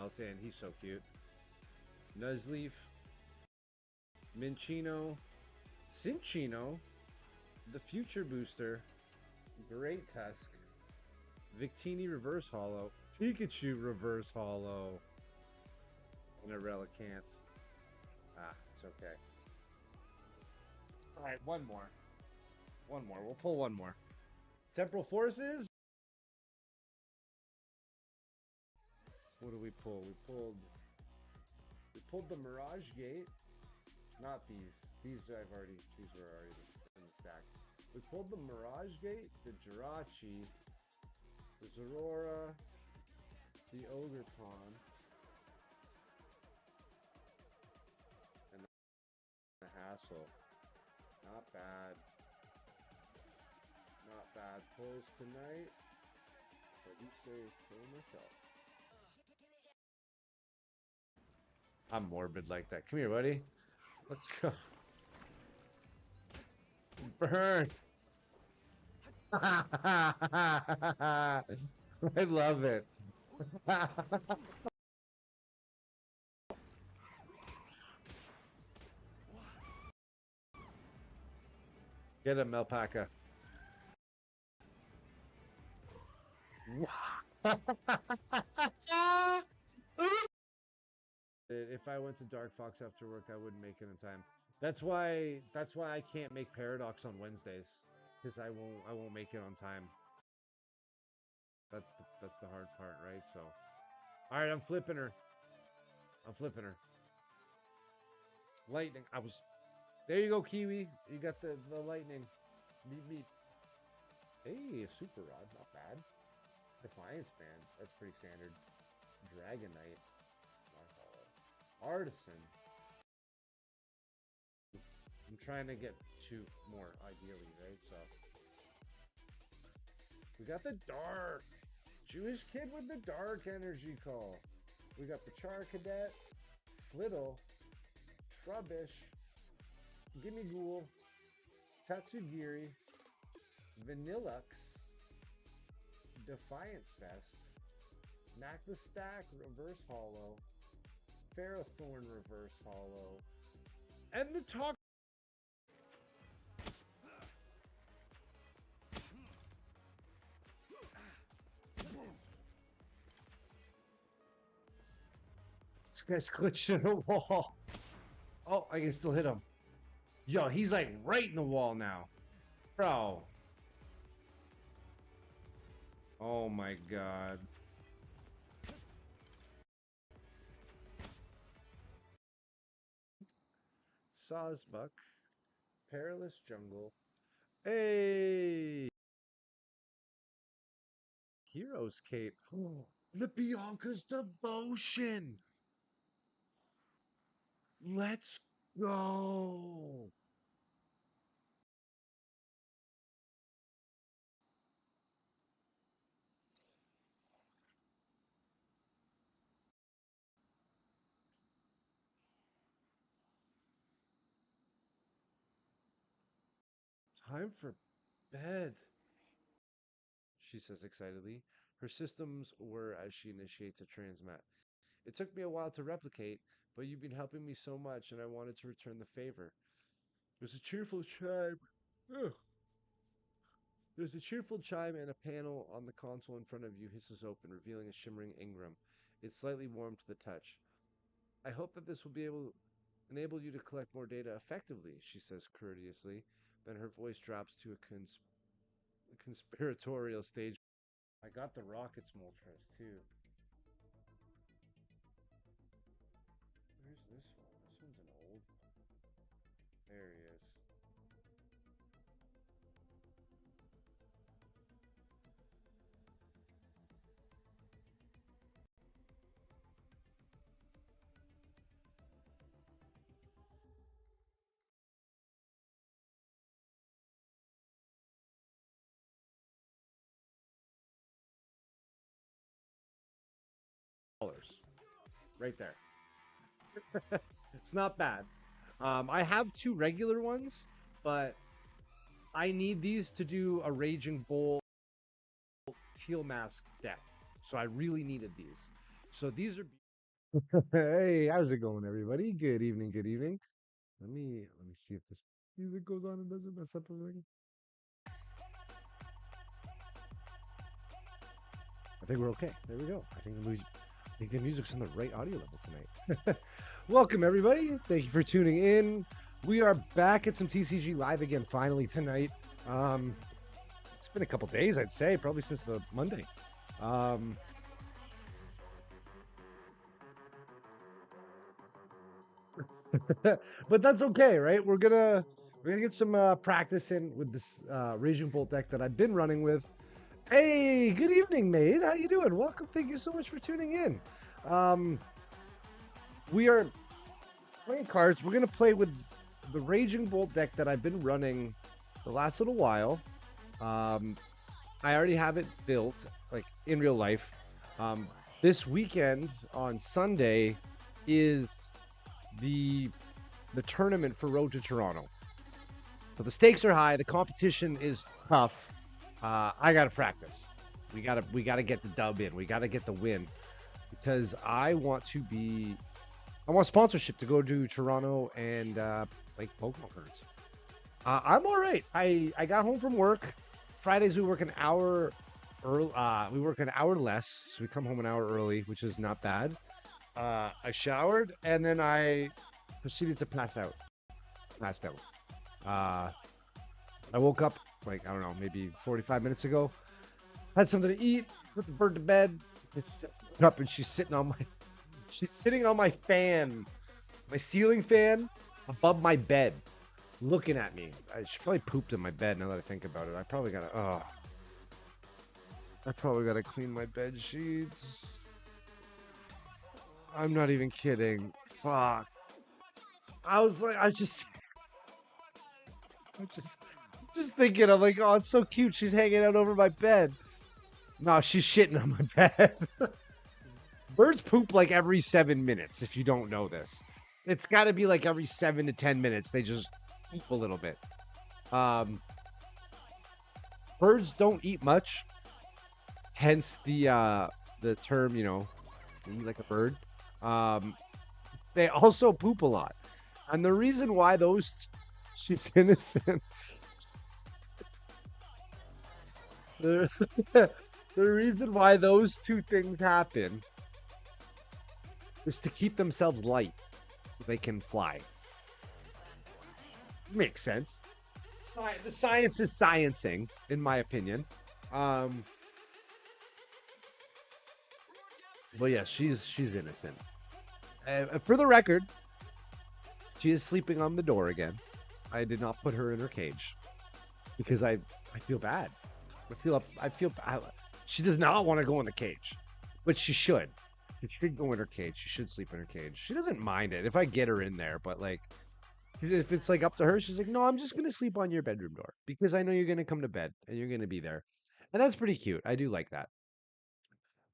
Meltan. He's so cute. Nuzleaf. Minchino. Cinchino. The Future Booster. Great Tusk. Victini Reverse Holo. Pikachu Reverse Holo. And a Relicanth. Ah, it's okay. Alright, one more. One more. We'll pull one more. Temporal Forces. What do we pull? We pulled the Mirage Gate. Not these. These were already in the stack. We pulled the Mirage Gate, the Jirachi, the Zorora, the Ogre Pawn, and the Hassle. Not bad. Not bad pulls tonight. What do you say to myself? I'm morbid like that. Come here, buddy. Let's go. Burn. I love it. Get him, alpaca. If I went to Dark Fox after work, I wouldn't make it in time. That's why I can't make Paradox on Wednesdays, because I won't make it on time. That's the hard part, right? So, all right, I'm flipping her. Lightning. There you go, Kiwi. You got the lightning. Beep. Hey, a Super Rod, not bad. Defiance Band, that's pretty standard. Dragonite. Artisan. I'm trying to get two more, ideally, right? So we got the Dark Jewish Kid with the Dark Energy Call. We got the Char Cadet, Flittle, Trubbish, Gimme Ghoul, Tatsugiri, Vanillux, Defiance Fest, Knack the Stack Reverse Holo, Ferrothorn Reverse Holo, and the Talk. This guy's glitched in the wall. Oh, I can still hit him. Yo, he's like right in the wall now. Bro. Oh my god. Sawsbuck. Perilous Jungle. Hey! Hero's Cape. The Bianca's Devotion! Let's go! Time for bed, she says excitedly. Her systems whir as she initiates a transmat. It took me a while to replicate, but you've been helping me so much and I wanted to return the favor. There's a cheerful chime. Ugh. There's a cheerful chime and a panel on the console in front of you hisses open, revealing a shimmering Ingram. It's slightly warm to the touch. I hope that this will enable you to collect more data effectively, she says courteously. Then her voice drops to a conspiratorial stage. I got the Rockets Moltres too. Where's this one? This one's an old one. There he is. Right there. It's not bad. I have two regular ones, but I need these to do a Raging Bull Teal Mask deck. So I really needed these. So these are Hey, how's it going, everybody? Good evening, good evening. Let me see if this music goes on and doesn't mess up everything. I think we're okay. There we go. I think the music's on the right audio level tonight. Welcome, everybody. Thank you for tuning in. We are back at some TCG live again finally tonight. Um, it's been a couple days, I'd say, probably since the Monday. Um, but that's okay, right? We're gonna get some practice in with this Raging Bolt deck that I've been running with. Hey, good evening, mate. How you doing? Welcome. Thank you so much for tuning in. Um, we are playing cards. We're gonna play with the Raging Bolt deck that I've been running the last little while. Um, I already have it built, like in real life. Um, this weekend on Sunday is the the tournament for Road to Toronto. So the stakes are high. The competition is tough. I gotta practice. We gotta get the dub in. We gotta get the win because I want sponsorship to go to Toronto and like Pokemon cards. I'm all right. I got home from work. Fridays we work an hour early. We work an hour less, so we come home an hour early, which is not bad. I showered and then I proceeded to pass out. Passed out. Uh, I woke up like I don't know, maybe 45 minutes ago. Had something to eat. Put the bird to bed. Up and she's sitting on my fan, my ceiling fan, above my bed, looking at me. She probably pooped in my bed. Now that I think about it, I probably gotta clean my bed sheets. I'm not even kidding. Fuck. I was like, I'm just thinking. I'm like, oh, it's so cute. She's hanging out over my bed. No, she's shitting on my bed. Birds poop like every 7 minutes. If you don't know this, it's got to be like every 7 to 10 minutes. They just poop a little bit. Um, Birds don't eat much, hence the term, eat like a bird. Um, they also poop a lot, and the reason why she's innocent. The, the reason why those two things happen is to keep themselves light so they can fly. Makes sense. The science is sciencing, in my opinion. Um, but yeah, she's innocent. For the record, she is sleeping on the door again. I did not put her in her cage because I feel bad. I feel she does not want to go in the cage, but she should. She should go in her cage. She should sleep in her cage. She doesn't mind it if I get her in there, but like if it's like up to her, she's like, no, I'm just gonna sleep on your bedroom door because I know you're gonna come to bed and you're gonna be there, and that's pretty cute. I do like that.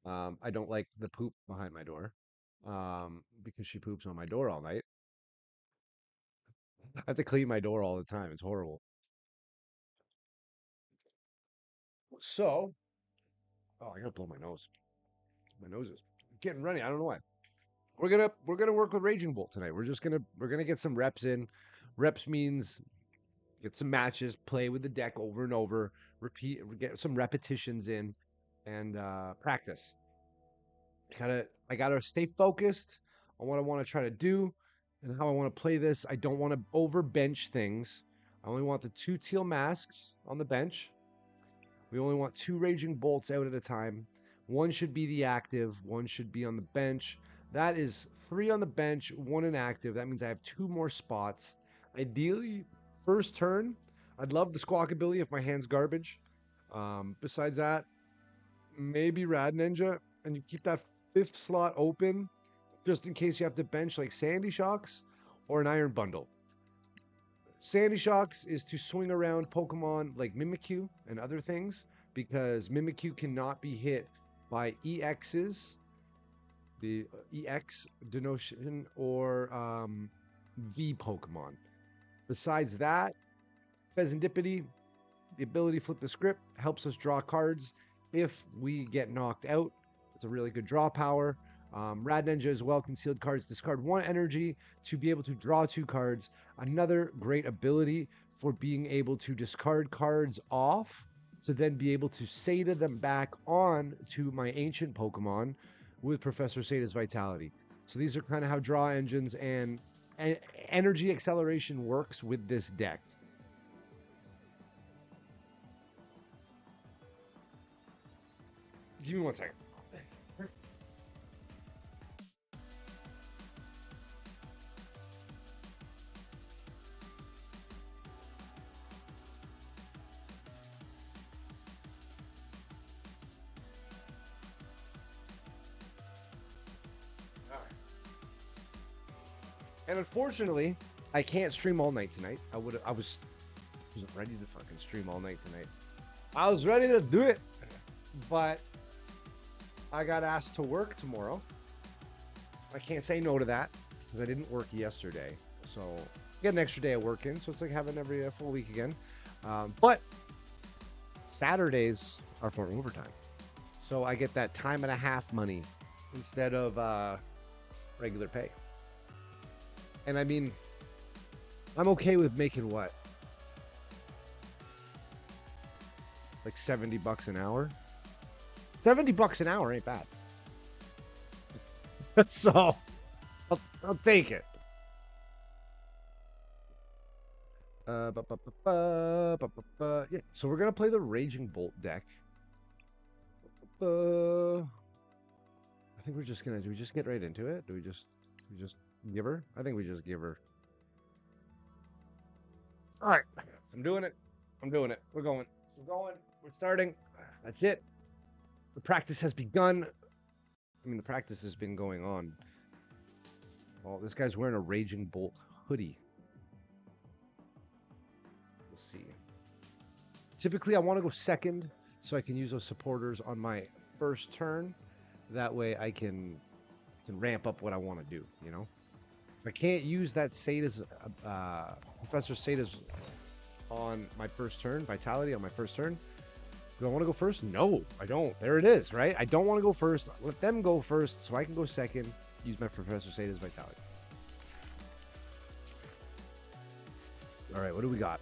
I don't like the poop behind my door, because she poops on my door all night. I have to clean my door all the time. It's horrible. So, oh, I gotta blow my nose. My nose is getting runny. I don't know why. We're gonna work with Raging Bolt tonight. We're gonna get some reps in. Reps means get some matches, play with the deck over and over, repeat, get some repetitions in, and practice. I gotta stay focused on what I want to try to do and how I want to play this. I don't want to overbench things. I only want the two teal masks on the bench. We only want two Raging Bolts out at a time. One should be the active, one should be on the bench. That is three on the bench, one inactive. That means I have two more spots. Ideally, first turn, I'd love the squawk ability if my hand's garbage. Besides that, maybe Rad Ninja, and you keep that fifth slot open just in case you have to bench like Sandy Shocks or an Iron Bundle. Sandy Shocks is to swing around Pokemon like Mimikyu and other things because Mimikyu cannot be hit by EXs, the EX denotion, or V Pokemon. Besides that, Pheasantipity, the ability to flip the script, helps us draw cards if we get knocked out. It's a really good draw power. Rad Ninja as well. Concealed cards. Discard 1 energy to be able to draw 2 cards. Another great ability for being able to discard cards off to then be able to Seda them back on to my ancient Pokemon with Professor Seda's Vitality. So these are kind of how draw engines and energy acceleration works with this deck. Give me 1 second. And unfortunately, I can't stream all night tonight. I wasn't ready to fucking stream all night tonight. I was ready to do it, but I got asked to work tomorrow. I can't say no to that because I didn't work yesterday. So get an extra day of work in. So it's like having every full week again. But Saturdays are for overtime. So I get that time and a half money instead of regular pay. And I mean, I'm okay with making what? Like $70 an hour? $70 an hour ain't bad. So, I'll take it. Yeah, so we're going to play the Raging Bolt deck. I think we're just going to, do we just get right into it? Do we just give her? I think we just give her. All right. I'm doing it. We're going. We're starting. That's it. The practice has begun. I mean, the practice has been going on. Oh, this guy's wearing a Raging Bolt hoodie. We'll see. Typically, I want to go second so I can use those supporters on my first turn. That way I can ramp up what I want to do, you know? I can't use that Seda's, Professor Seda's on my first turn, Vitality on my first turn. Do I want to go first? No, I don't. There it is, right? I don't want to go first. Let them go first so I can go second, use my Professor Seda's Vitality. All right, what do we got?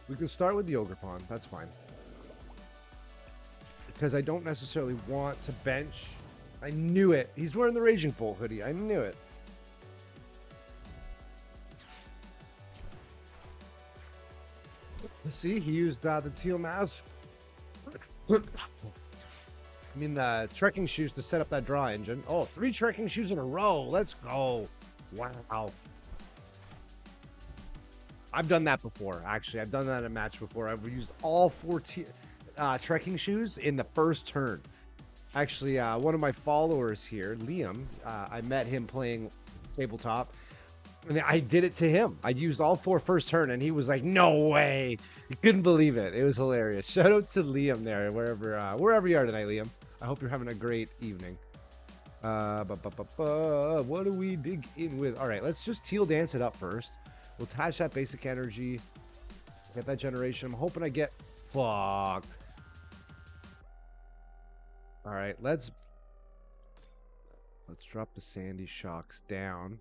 We can start with the Ogerpon. That's fine. Because I don't necessarily want to bench. I knew it. He's wearing the Raging Bolt hoodie. I knew it. See, he used the teal mask. I mean, the trekking shoes to set up that draw engine. Oh, 3 trekking shoes in a row. Let's go. Wow. I've done that before, actually. I've done that in a match before. I've used all 4 trekking shoes in the first turn. Actually, one of my followers here, Liam, I met him playing tabletop, and I did it to him. I used all 4 first turn, and he was like, "No way!" He couldn't believe it. It was hilarious. Shout out to Liam there, wherever you are tonight, Liam. I hope you're having a great evening. What do we dig in with? All right, let's just teal dance it up first. We'll attach that basic energy. Get that generation. I'm hoping I get... Fuck. All right, let's drop the Sandy Shocks down.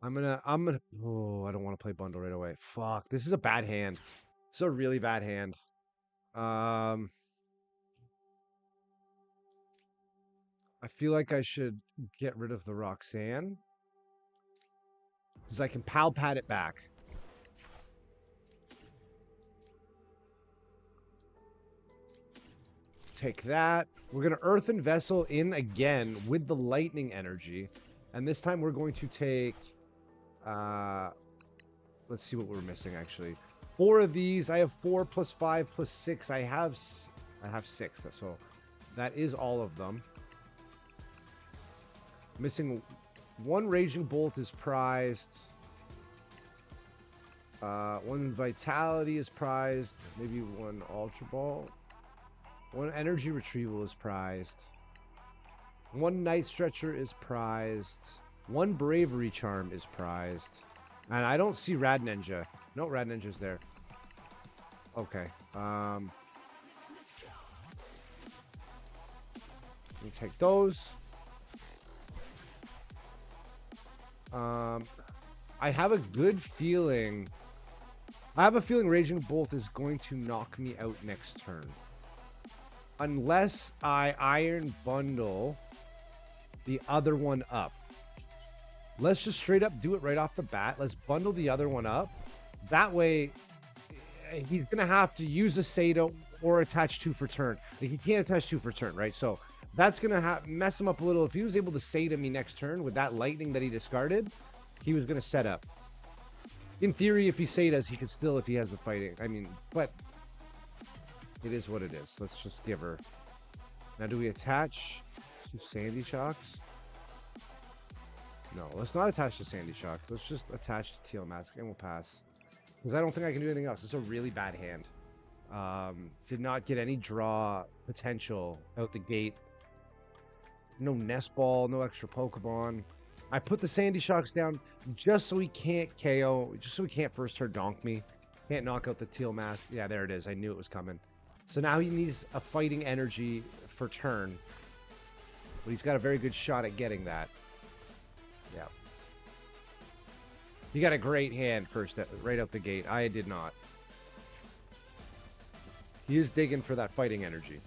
I'm gonna, oh, I don't want to play bundle right away. Fuck, this is a bad hand. This is a really bad hand. I feel like I should get rid of the Roxanne. Because I can pal pad it back. Take that. We're going to Earthen Vessel in again with the lightning energy. And this time we're going to take... let's see what we're missing, actually. 4 of these. I have 4 plus 5 plus 6. I have 6. So that is all of them. Missing 1 Raging Bolt is prized. 1 Vitality is prized. Maybe 1 Ultra Ball. 1 Energy Retrieval is prized. 1 Night Stretcher is prized. 1 Bravery Charm is prized. And I don't see Rad Ninja. No, Rad Ninja's there. Okay. Let me take those. I have a good feeling. I have a feeling Raging Bolt is going to knock me out next turn. Unless I Iron Bundle the other one up. Let's just straight up do it right off the bat. Let's bundle the other one up. That way, he's going to have to use a Sato or attach 2 for turn. Like, he can't attach 2 for turn, right? So that's going to mess him up a little. If he was able to Sato me next turn with that lightning that he discarded, he was going to set up. In theory, if he Satas, he could still, if he has the fighting. I mean, but it is what it is. Let's just give her. Now, do we attach 2 Sandy Shocks? No, let's not attach to Sandy Shock. Let's just attach to Teal Mask and we'll pass. Because I don't think I can do anything else. It's a really bad hand. Did not get any draw potential out the gate. No Nest Ball, no extra Pokemon. I put the Sandy Shocks down just so he can't KO, just so he can't first turn donk me. Can't knock out the Teal Mask. Yeah, there it is. I knew it was coming. So now he needs a fighting energy for turn. But he's got a very good shot at getting that. Yeah. He got a great hand first, right out the gate. I did not. He is digging for that fighting energy.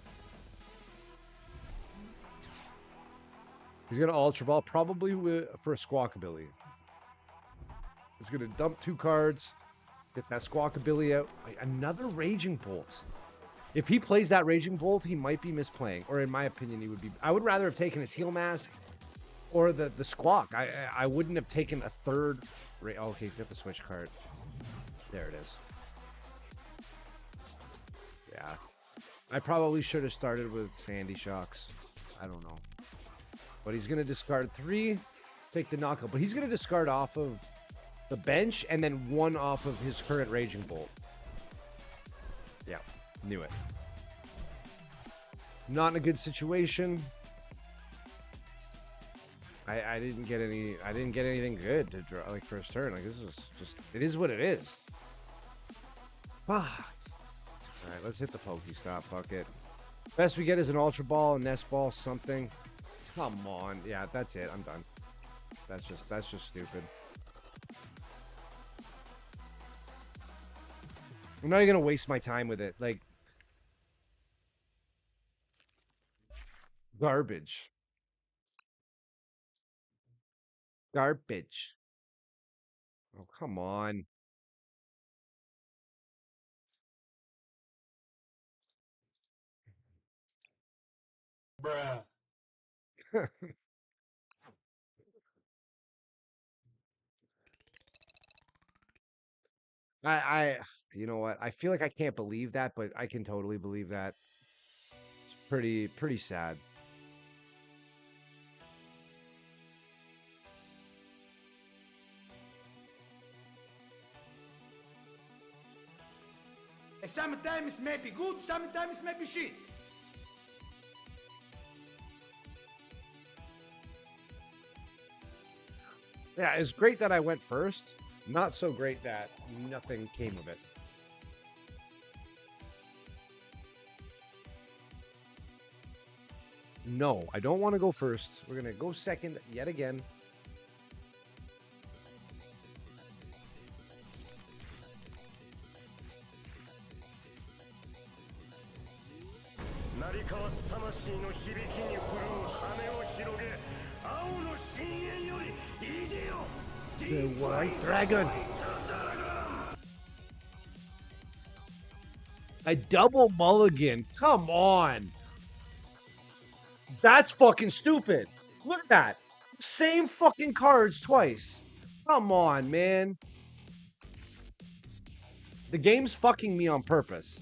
He's going to Ultra Ball, probably for a Squawkabilly. He's going to dump 2 cards, get that Squawkabilly out. Another Raging Bolt. If he plays that Raging Bolt, he might be misplaying. Or in my opinion, he would be. I would rather have taken a Teal Mask or the Squawk. I wouldn't have taken a third. Oh, okay, he's got the switch card. There it is. Yeah. I probably should have started with Sandy Shocks. I don't know. But he's going to discard 3, take the knockout. But he's going to discard off of the bench and then 1 off of his current Raging Bolt. Yeah, knew it. Not in a good situation. I didn't get anything good to draw like first turn. Like, this is just, it is what it is. Fuck. All right, let's hit the Pokestop. Fuck it. Best we get is an Ultra Ball, a Nest Ball, something. Come on. Yeah, that's it. I'm done. That's just stupid. I'm not even gonna waste my time with it. Like, garbage. Garbage. Oh, come on. Bruh. You know what? I feel like I can't believe that, but I can totally believe that. It's pretty sad. Sometimes may be good, sometimes may be shit. Yeah, it's great that I went first. Not so great that nothing came of it. No, I don't want to go first. We're going to go second yet again. The White Dragon. A double mulligan. Come on. That's fucking stupid. Look at that. Same fucking cards twice. Come on, man. The game's fucking me on purpose.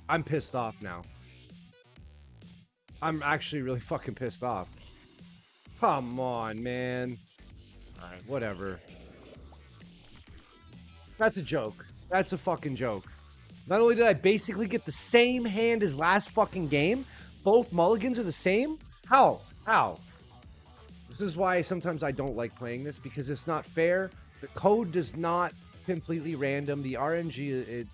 I'm pissed off now. I'm actually really fucking pissed off. Come on, man. Alright, whatever. That's a joke. That's a fucking joke. Not only did I basically get the same hand as last fucking game, both mulligans are the same? How? How? This is why sometimes I don't like playing this, because it's not fair. The code does not completely random. The RNG,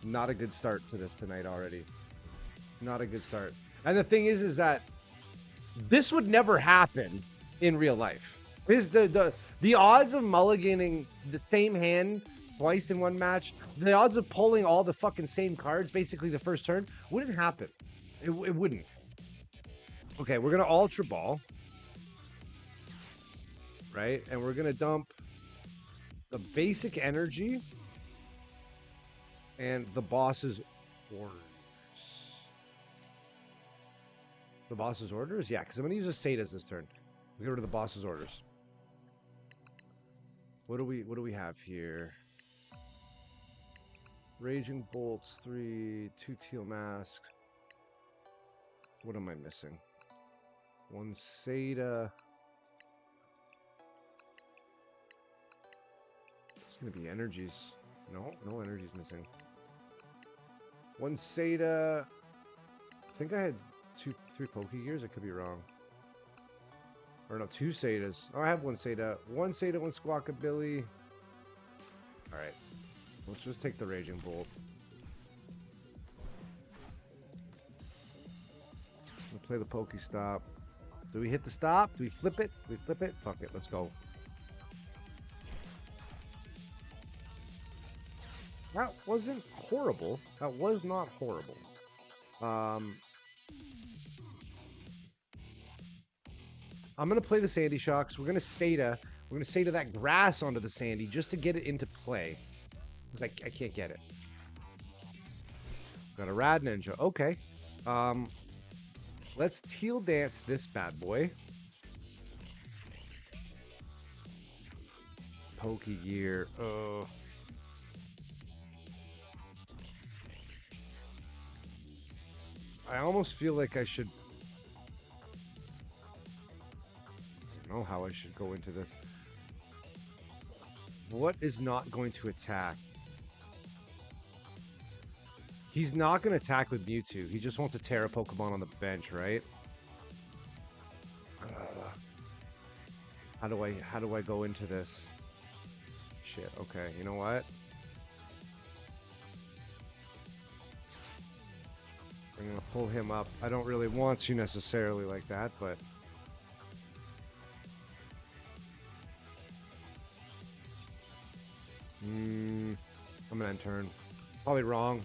not a good start to this tonight already. Not a good start. And the thing is that this would never happen in real life. The odds of mulliganing the same hand twice in one match, the odds of pulling all the fucking same cards basically the first turn wouldn't happen. It wouldn't. Okay, we're gonna Ultra Ball, right? And we're gonna dump the basic energy and the boss's orders. The boss's orders? Yeah, because I'm gonna use a Sadas this turn. We go to the boss's orders. What do we have here? Raging Bolts, 3, 2 Teal Mask. What am I missing? 1 Seda. It's gonna be energies. No energies missing. 1 Seda. I think I had 3 Pokegears. I could be wrong. Or no, 2 Sedas. Oh, I have 1 Seda. 1 Seda, 1 Squawkabilly. Alright. Let's just take the Raging Bolt. We'll play the Pokestop. Do we hit the stop? Do we flip it? Do we flip it? Fuck it. Let's go. That wasn't horrible. That was not horrible. I'm going to play the Sandy Shocks. We're going to Seda. We're going to Seda that grass onto the Sandy just to get it into play. Because I can't get it. Got a Rad Ninja. Okay. Let's Teal Dance this bad boy. Pokegear. I almost feel like I should... I don't know how I should go into this. What is not going to attack? He's not going to attack with Mewtwo. He just wants to tear a Pokemon on the bench, right? How do I go into this? Shit, okay. You know what? I'm going to pull him up. I don't really want to necessarily like that, but... I'm going to end turn. Probably wrong.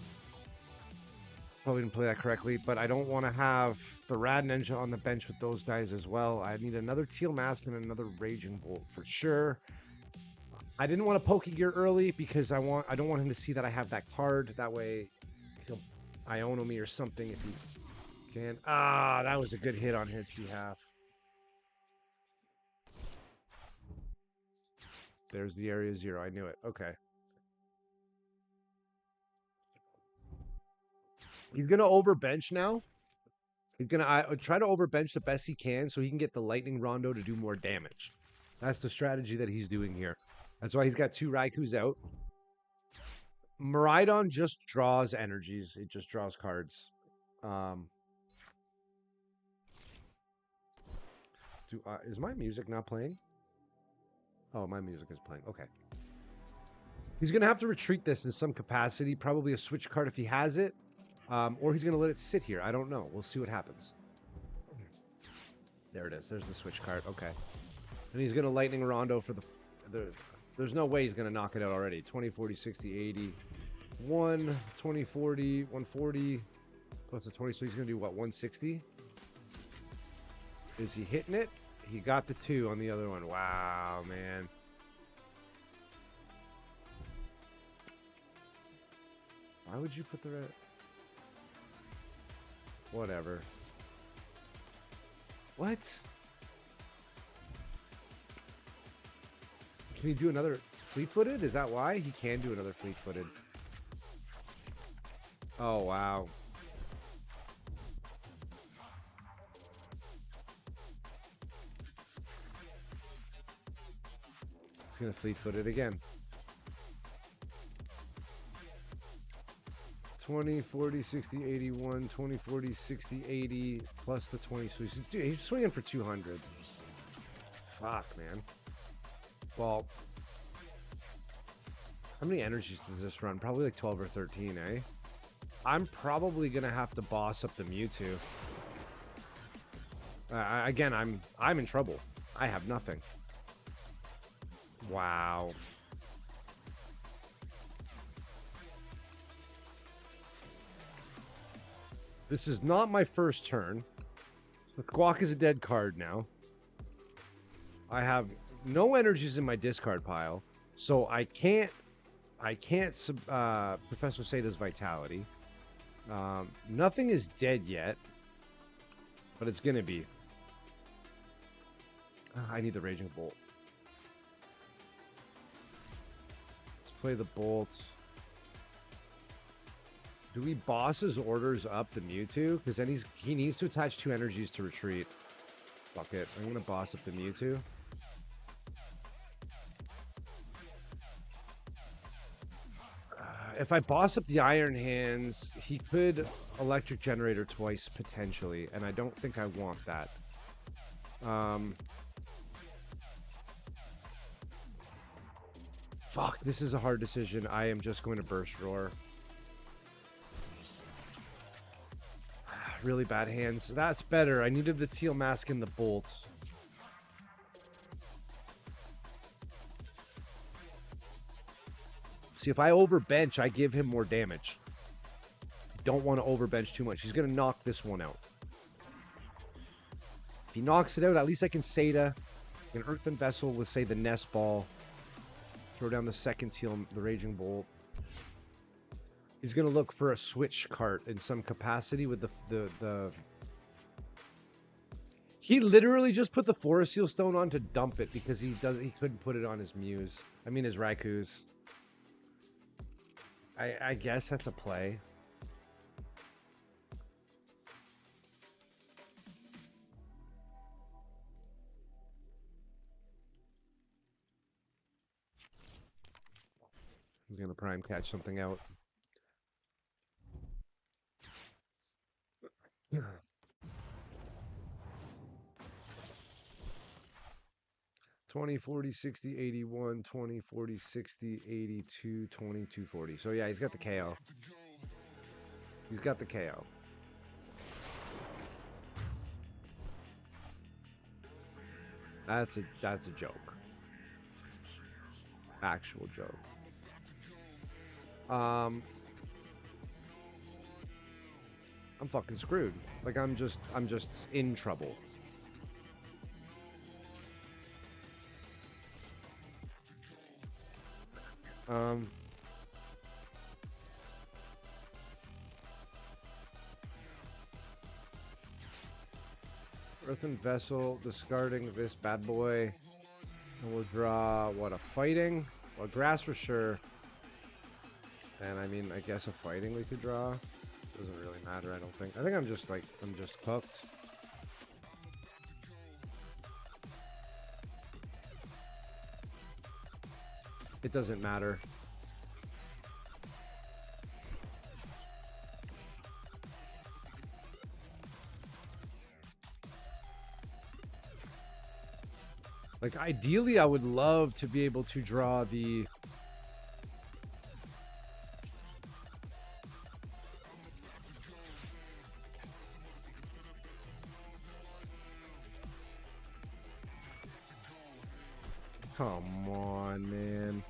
Probably didn't play that correctly, but I don't want to have the Rad Ninja on the bench with those guys as well. I need another Teal Mask and another Raging Bolt for sure. I didn't want to Pokegear early because I don't want him to see that I have that card. That way he'll Iono me or something if he can. Ah, that was a good hit on his behalf. There's the area 0. I knew it. Okay. He's going to overbench now. He's going to try to overbench the best he can so he can get the Lightning Rondo to do more damage. That's the strategy that he's doing here. That's why he's got 2 Raikus out. Miraidon just draws energies. It just draws cards. Is my music not playing? Oh, my music is playing. Okay. He's going to have to retreat this in some capacity. Probably a switch card if he has it. Or he's going to let it sit here. I don't know. We'll see what happens. There it is. There's the switch card. Okay. And he's going to Lightning Rondo for the... There's no way he's going to knock it out already. 20, 40, 60, 80. 1, 20, 40, 140. Plus a 20. So he's going to do what? 160? Is he hitting it? He got the 2 on the other one. Wow, man. Why would you put the red... Whatever. What? Can he do another fleet-footed? Is that why? He can do another fleet-footed. Oh, wow. He's going to fleet-foot it again. 20, 40, 60, 81, 20, 40, 60, 80, plus the 20. So he's swinging for 200. Fuck, man. Well, how many energies does this run? Probably like 12 or 13, eh? I'm probably gonna have to boss up the Mewtwo. Again, I'm in trouble. I have nothing. Wow. This is not my first turn. The Squawk is a dead card now. I have no energies in my discard pile, so I can't Professor Sada's Vitality. Nothing is dead yet, but it's gonna be. I need the Raging Bolt. Let's play the Bolt. Do we boss his orders up the Mewtwo? Because then he needs to attach 2 energies to retreat. Fuck it. I'm gonna boss up the Mewtwo. If I boss up the Iron Hands, he could Electric Generator twice, potentially, and I don't think I want that. Fuck, this is a hard decision. I am just going to Burst Roar. Really bad hands. That's better. I needed the Teal Mask and the Bolt. See, if I overbench, I give him more damage. Don't want to overbench too much. He's going to knock this one out. If he knocks it out, at least I can Seda. An Earthen Vessel with, say, the Nest Ball. Throw down the second Teal, the Raging Bolt. He's going to look for a switch cart in some capacity with the... He literally just put the Forest Seal Stone on to dump it because he couldn't put it on his Muse. I mean his Raikus. I guess that's a play. He's going to Prime Catch something out. Yeah. 20, 40, 60, 81, 20, 40, 60, 82, 22, 40. So yeah, he's got the KO. He's got the KO. That's a joke. Actual joke. I'm fucking screwed. Like I'm just in trouble. Earthen Vessel, discarding this bad boy. And we'll draw, what, a Fighting? Well, Grass for sure. And I mean, I guess a Fighting we could draw. Doesn't really matter, I don't think. I think I'm just cooked. It doesn't matter. Like, ideally, I would love to be able to draw the... Come on, man.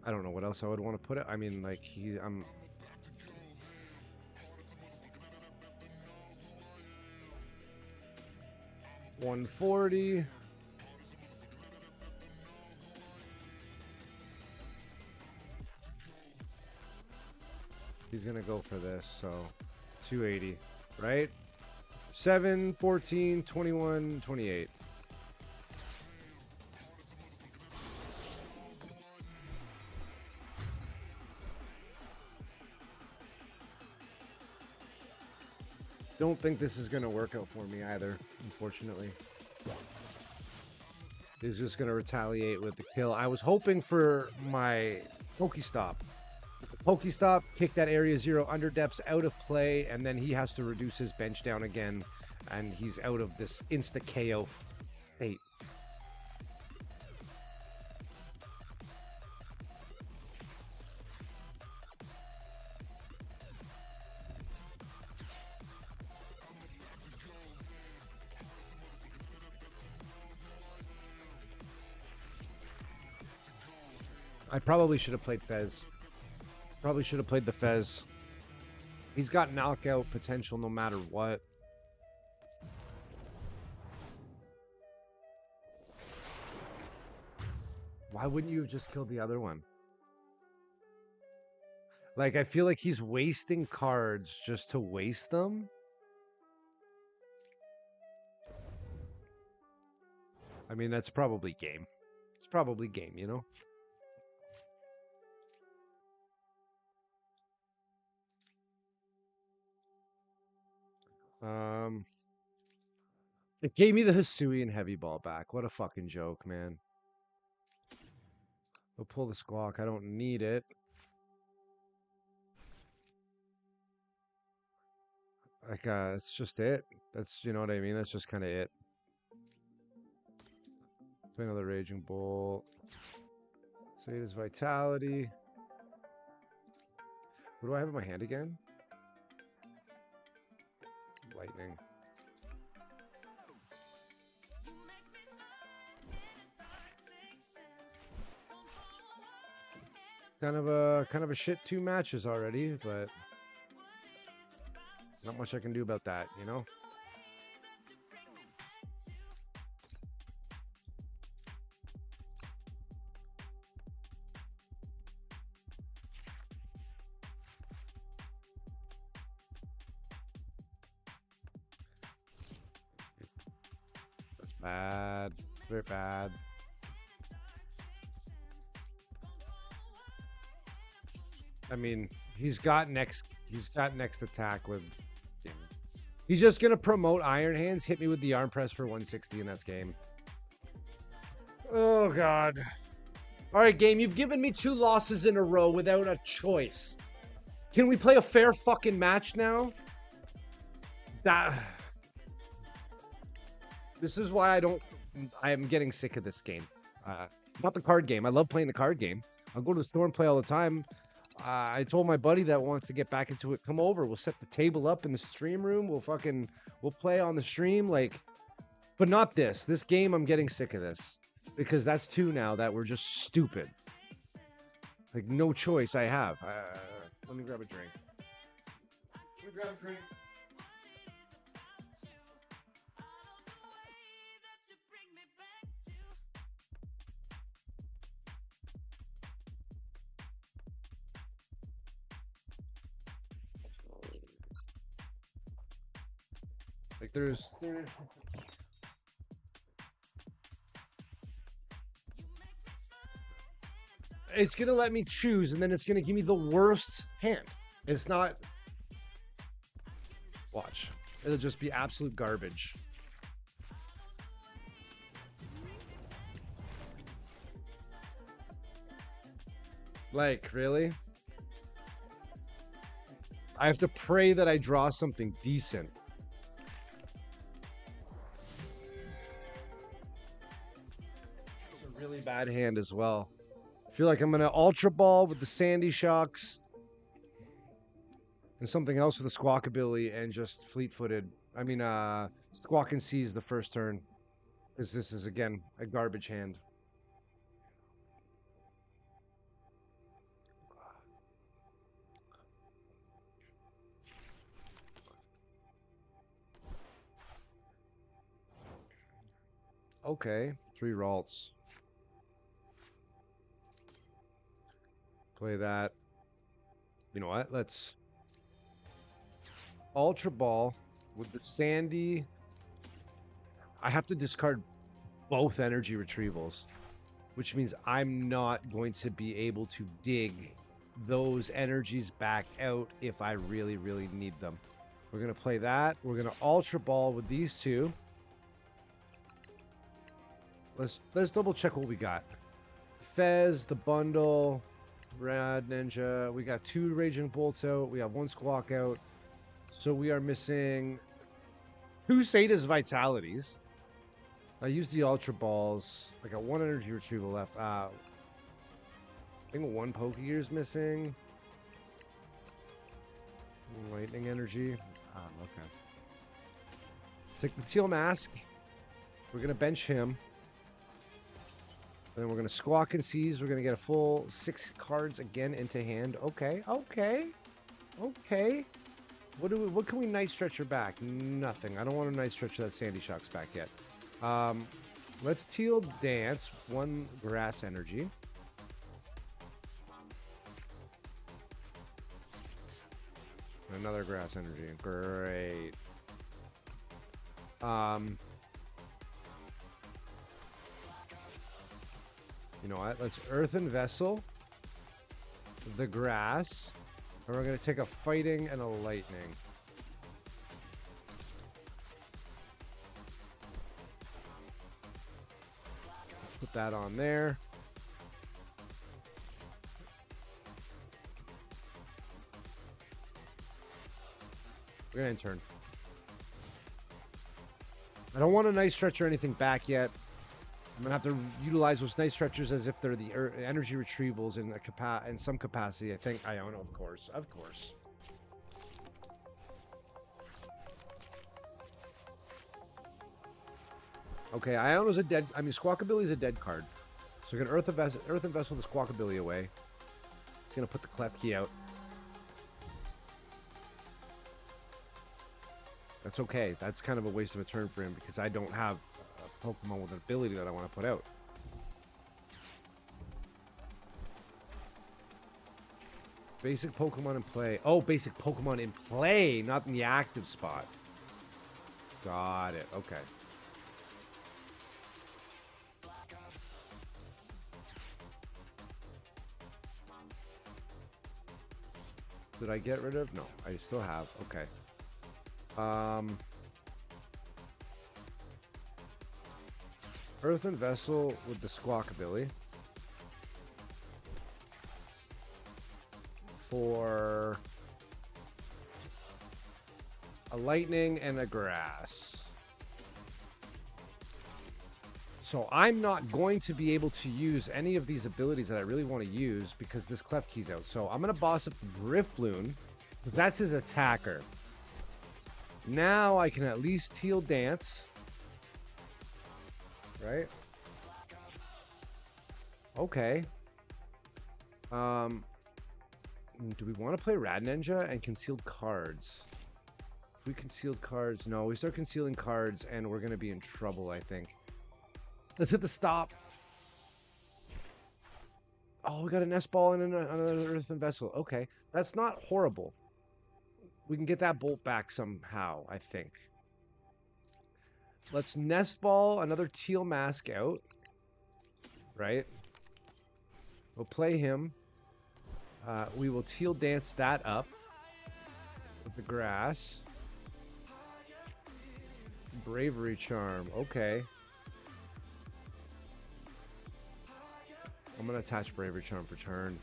I don't know what else I would want to put it. I mean, like, I'm 140. He's gonna go for this, so 280, right? 7, 14, 21, 28. Don't think this is going to work out for me either, unfortunately. He's just going to retaliate with the kill. I was hoping for my Pokestop. Pokestop, kick that Area 0 Underdepths out of play, and then he has to reduce his bench down again, and he's out of this insta-KO state. I probably should have played Fez. Probably should have played the Fez. He's got knockout potential no matter what. Why wouldn't you have just killed the other one? Like, I feel like he's wasting cards just to waste them. I mean, that's probably game. It's probably game, you know? It gave me the Hisuian heavy ball back. What a fucking joke, man. We'll pull the squawk. I don't need it. Like, it's just it. That's, you know what I mean? That's just kind of it. Play another Raging Bolt. Zeta's Vitality. What do I have in my hand again? Lightning. Kind of a shit 2 matches already, but not much I can do about that, you know? That's bad. Very bad. I mean, he's got next attack with. Yeah. He's just gonna promote Iron Hands, hit me with the arm press for 160, and that's game. Oh god. All right, game. You've given me 2 losses in a row without a choice. Can we play a fair fucking match now? This is why I am getting sick of this game. Not the card game. I love playing the card game. I'll go to the store and play all the time. I told my buddy that wants to get back into it, come over. We'll set the table up in the stream room. We'll play on the stream, like, but not this. This game, I'm getting sick of this because that's 2 now that were just stupid. Like, no choice I have. Let me grab a drink. Like there's it's gonna let me choose, and then it's gonna give me the worst hand. It's not. Watch. It'll just be absolute garbage. Like, really? I have to pray that I draw something decent. It's a really bad hand as well. I feel like I'm going to Ultra Ball with the Sandy Shocks and something else with the Squawk ability and just fleet-footed. I mean, Squawk and Seize the first turn. Because this is, again, a garbage hand. Okay, 3 Ralts. Play that. You know what? Let's Ultra Ball with the Sandy. I have to discard both energy retrievals, which means I'm not going to be able to dig those energies back out if I really, really need them. We're going to play that. We're going to Ultra Ball with these two. Let's double check what we got. Fez, the bundle, Rad Ninja. We got 2 Raging Bolts out. We have 1 Squawk out. So we are missing 2 Sata's Vitalities. I used the Ultra Balls. I got 1 Energy Retrieval left. I think 1 Pokegear's missing. Lightning Energy. Okay. Take the Teal Mask. We're going to bench him. And then we're going to Squawk and Seize. We're going to get a full 6 cards again into hand. Okay. What can we Night Stretcher back? Nothing. I don't want to Night Stretcher that Sandy Shocks back yet. Let's Teal Dance. 1 Grass Energy. Another Grass Energy. Great. You know what? Let's Earthen Vessel. The Grass. And we're going to take a Fighting and a Lightning. Put that on there. We're going to turn. I don't want a Night Stretcher or anything back yet. I'm going to have to utilize those Night Stretchers as if they're the energy retrievals in some capacity. I think. I don't know, of course. Of course. Okay, Iono's a dead... I mean, Squawkabilly's a dead card. So we're going to Earthen Vessel the Squawkabilly away. He's going to put the Clef Key out. That's okay. That's kind of a waste of a turn for him because I don't have a Pokemon with an ability that I want to put out. Basic Pokemon in play. Oh, basic Pokemon in play, not in the active spot. Got it. Okay. Did I get rid of? No, I still have. Okay. Earthen Vessel with the Squawkabilly. For a Lightning and a Grass. So I'm not going to be able to use any of these abilities that I really want to use because this Clef Key's out. So I'm going to boss up Drifloon because that's his attacker. Now I can at least Teal Dance. Right? Okay. Do we want to play Rad Ninja and concealed cards? If we concealed cards... No, we start concealing cards and we're going to be in trouble, I think. Let's hit the stop. Oh, we got a Nest Ball and another Earthen Vessel. Okay, that's not horrible. We can get that Bolt back somehow, I think. Let's Nest Ball another Teal Mask out. Right? We'll play him. We will Teal Dance that up with the Grass. Bravery Charm. Okay. I'm going to attach Bravery Charm for turn.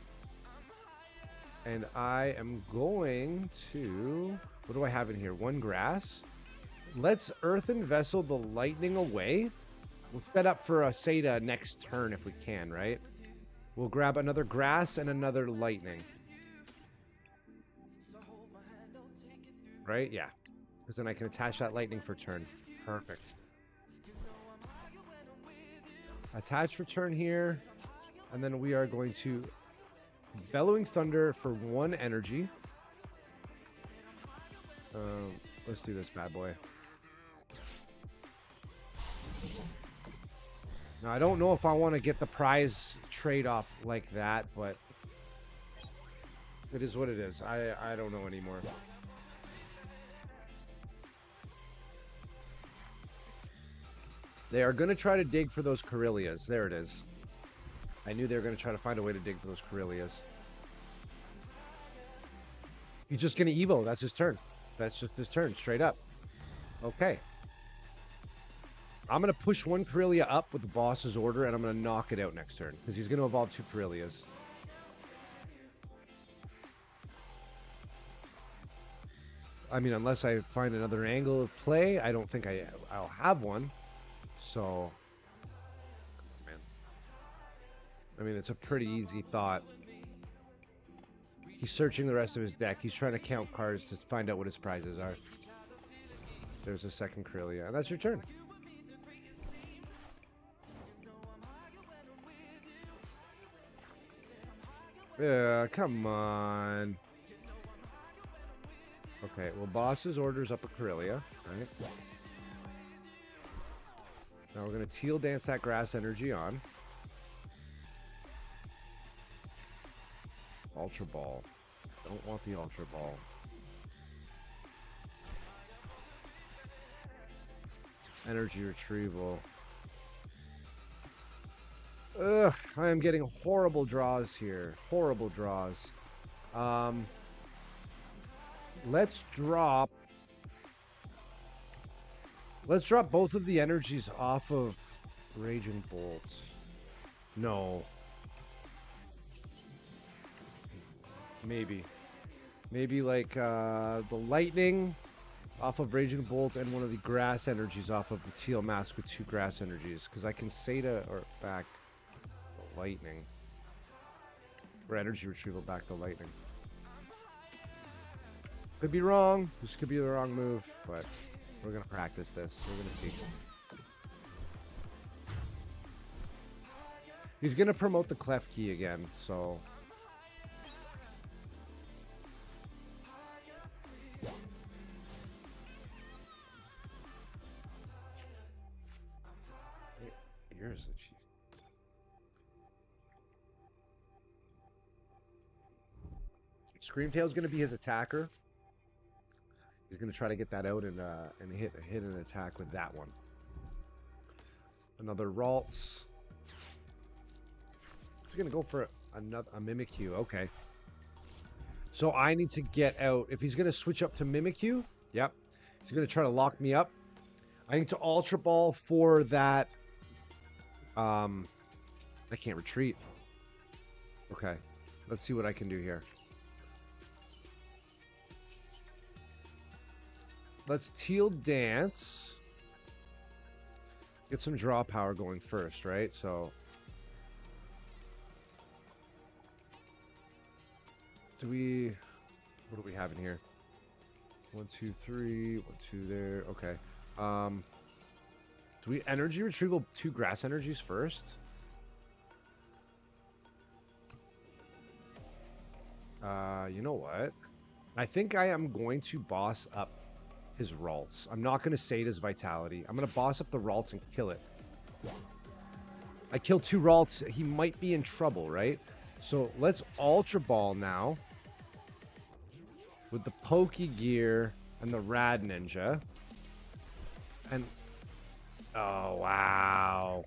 And I am going to... What do I have in here? 1 Grass. Let's Earthen Vessel the Lightning away. We'll set up for a Seda next turn if we can, right? We'll grab another Grass and another Lightning. Right? Yeah. Because then I can attach that Lightning for turn. Perfect. Attach for turn here. And then we are going to Bellowing Thunder for 1 energy. Let's do this bad boy. Now, I don't know if I want to get the prize trade-off like that, but it is what it is. I don't know anymore. They are going to try to dig for those Corellias. There it is. I knew they were going to try to find a way to dig for those Corellias. He's just going to Evo. That's his turn. That's just his turn, straight up. Okay. I'm going to push one Corellia up with the boss's order, and I'm going to knock it out next turn, because he's going to evolve 2 Corellias. I mean, unless I find another angle of play, I don't think I'll have one. So, man. I mean, it's a pretty easy thought. He's searching the rest of his deck. He's trying to count cards to find out what his prizes are. There's a second Corellia, and that's your turn. Yeah, come on. Okay, well, boss's orders up a Corellia, right? Now we're going to Teal Dance that grass energy on. Ultra Ball. Don't want the Ultra Ball. Energy Retrieval. Ugh, I am getting horrible draws here. Horrible draws. Let's drop both of the energies off of Raging Bolt. No. Maybe like the lightning off of Raging Bolt and one of the grass energies off of the Teal Mask with 2 grass energies, because I can Seda or back the lightning. Or energy retrieval back the lightning. Could be wrong. This could be the wrong move, but we're gonna practice this. We're gonna see. He's gonna promote the Clef Key again, so. Here's the cheat. Screamtail's gonna be his attacker. He's gonna try to get that out and hit an attack with that one. Another Ralts. He's gonna go for a Mimikyu. Okay. So I need to get out. If he's gonna switch up to Mimikyu, yep. He's gonna try to lock me up. I need to Ultra Ball for that. I can't retreat. Okay. Let's see what I can do here. Let's Teal Dance. Get some draw power going first, right? So what do we have in here? 1, 2, 3, 1, 2 there. Okay. Do we energy retrieval 2 grass energies first? You know what? I think I am going to boss up his Ralts. I'm not going to sate his Vitality. I'm going to boss up the Ralts and kill it. I kill 2 Ralts. He might be in trouble, right? So let's Ultra Ball now with the Pokegear and the Rad Ninja. And oh, wow.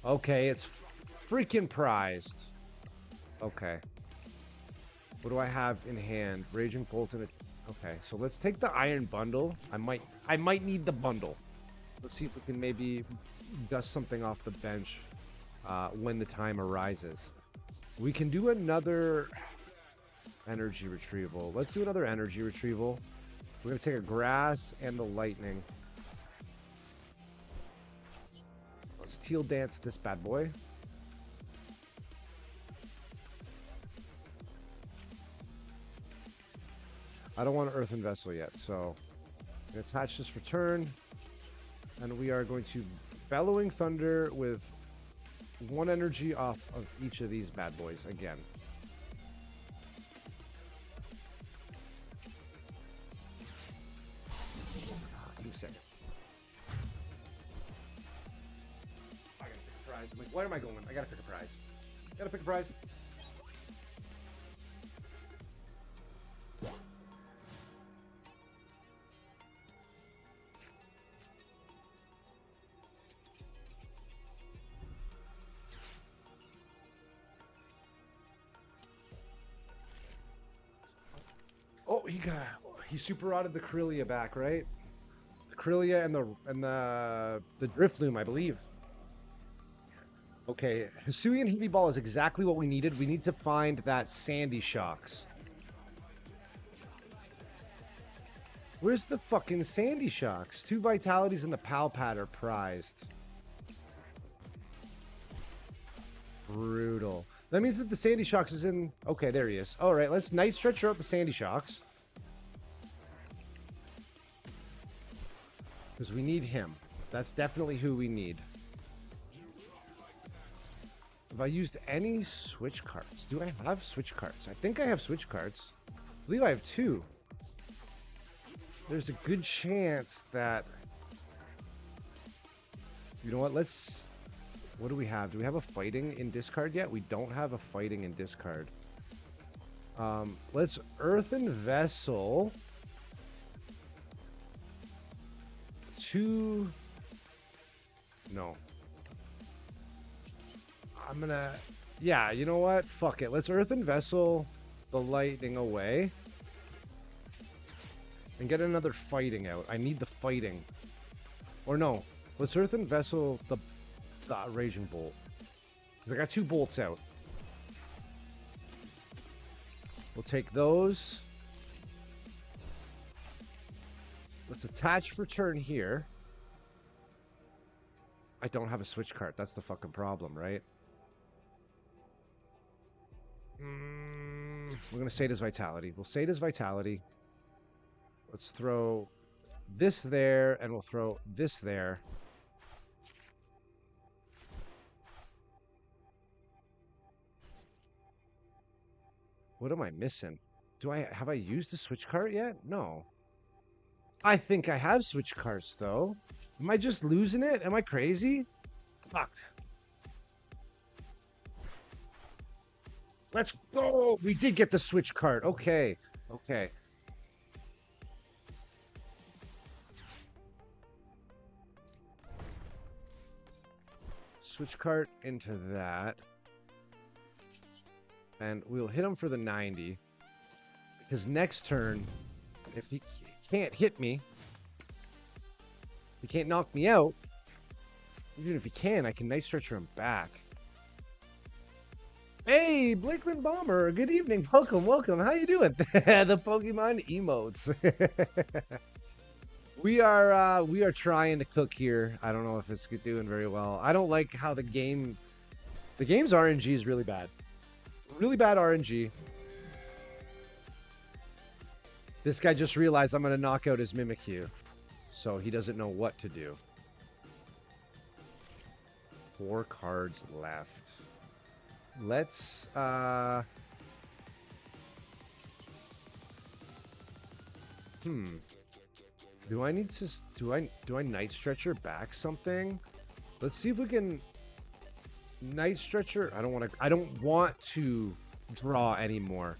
Okay, it's freaking prized. Okay. What do I have in hand? Raging Bolt and a... Okay, so let's take the Iron Bundle. I might need the bundle. Let's see if we can maybe dust something off the bench when the time arises. We can do another energy retrieval. Let's do another energy retrieval. We're going to take a grass and the lightning. Let's Teal Dance this bad boy. I don't want an Earthen Vessel yet, so I'm going to attach this for turn. And we are going to Bellowing Thunder with 1 energy off of each of these bad boys again. Give me a second. I gotta pick a prize. I'm like, where am I going? I gotta pick a prize. Gotta pick a prize. Oh, he got... He super rotted the Corellia back, right? The Corellia and the Drifloom, I believe. Okay, Hisuian Heavy Ball is exactly what we needed. We need to find that Sandy Shocks. Where's the fucking Sandy Shocks? 2 Vitalities and the Pal Pad are prized. Brutal. That means that the Sandy Shocks is in... Okay, there he is. All right, let's Night Stretcher out the Sandy Shocks. Because we need him. That's definitely who we need. Have I used any switch cards? Do I have switch cards? I think I have switch cards. I believe I have 2. There's a good chance that... You know what? Let's... What do we have? Do we have a fighting in discard yet? We don't have a fighting in discard. Let's Earthen Vessel. 2... No. I'm gonna... Yeah, you know what? Fuck it. Let's Earthen Vessel the lightning away. And get another fighting out. I need the fighting. Or no. Let's Earthen Vessel the Raging Bolt. Because I got 2 bolts out. We'll take those. Let's attach for turn here. I don't have a switch card. That's the fucking problem, right? We're going to Sata's Vitality. We'll Sata's Vitality. Let's throw this there, and we'll throw this there. What am I missing? Have I used the switch card yet? No. I think I have switch cards, though. Am I just losing it? Am I crazy? Fuck. Let's go! We did get the switch card. Okay. Okay. Switch card into that. And we'll hit him for the 90. Because next turn, if he can't hit me, he can't knock me out. Even if he can, I can Night Stretcher him back. Hey, Blakeland Bomber, good evening. Welcome, welcome. How you doing? The Pokemon emotes. We are trying to cook here. I don't know if it's doing very well. I don't like how the game's RNG is really bad. Really bad RNG. This guy just realized I'm going to knock out his Mimikyu. So he doesn't know what to do. 4 cards left. Let's do I need to do I Night Stretcher back something? Let's see if we can Night Stretcher. I don't want to draw anymore.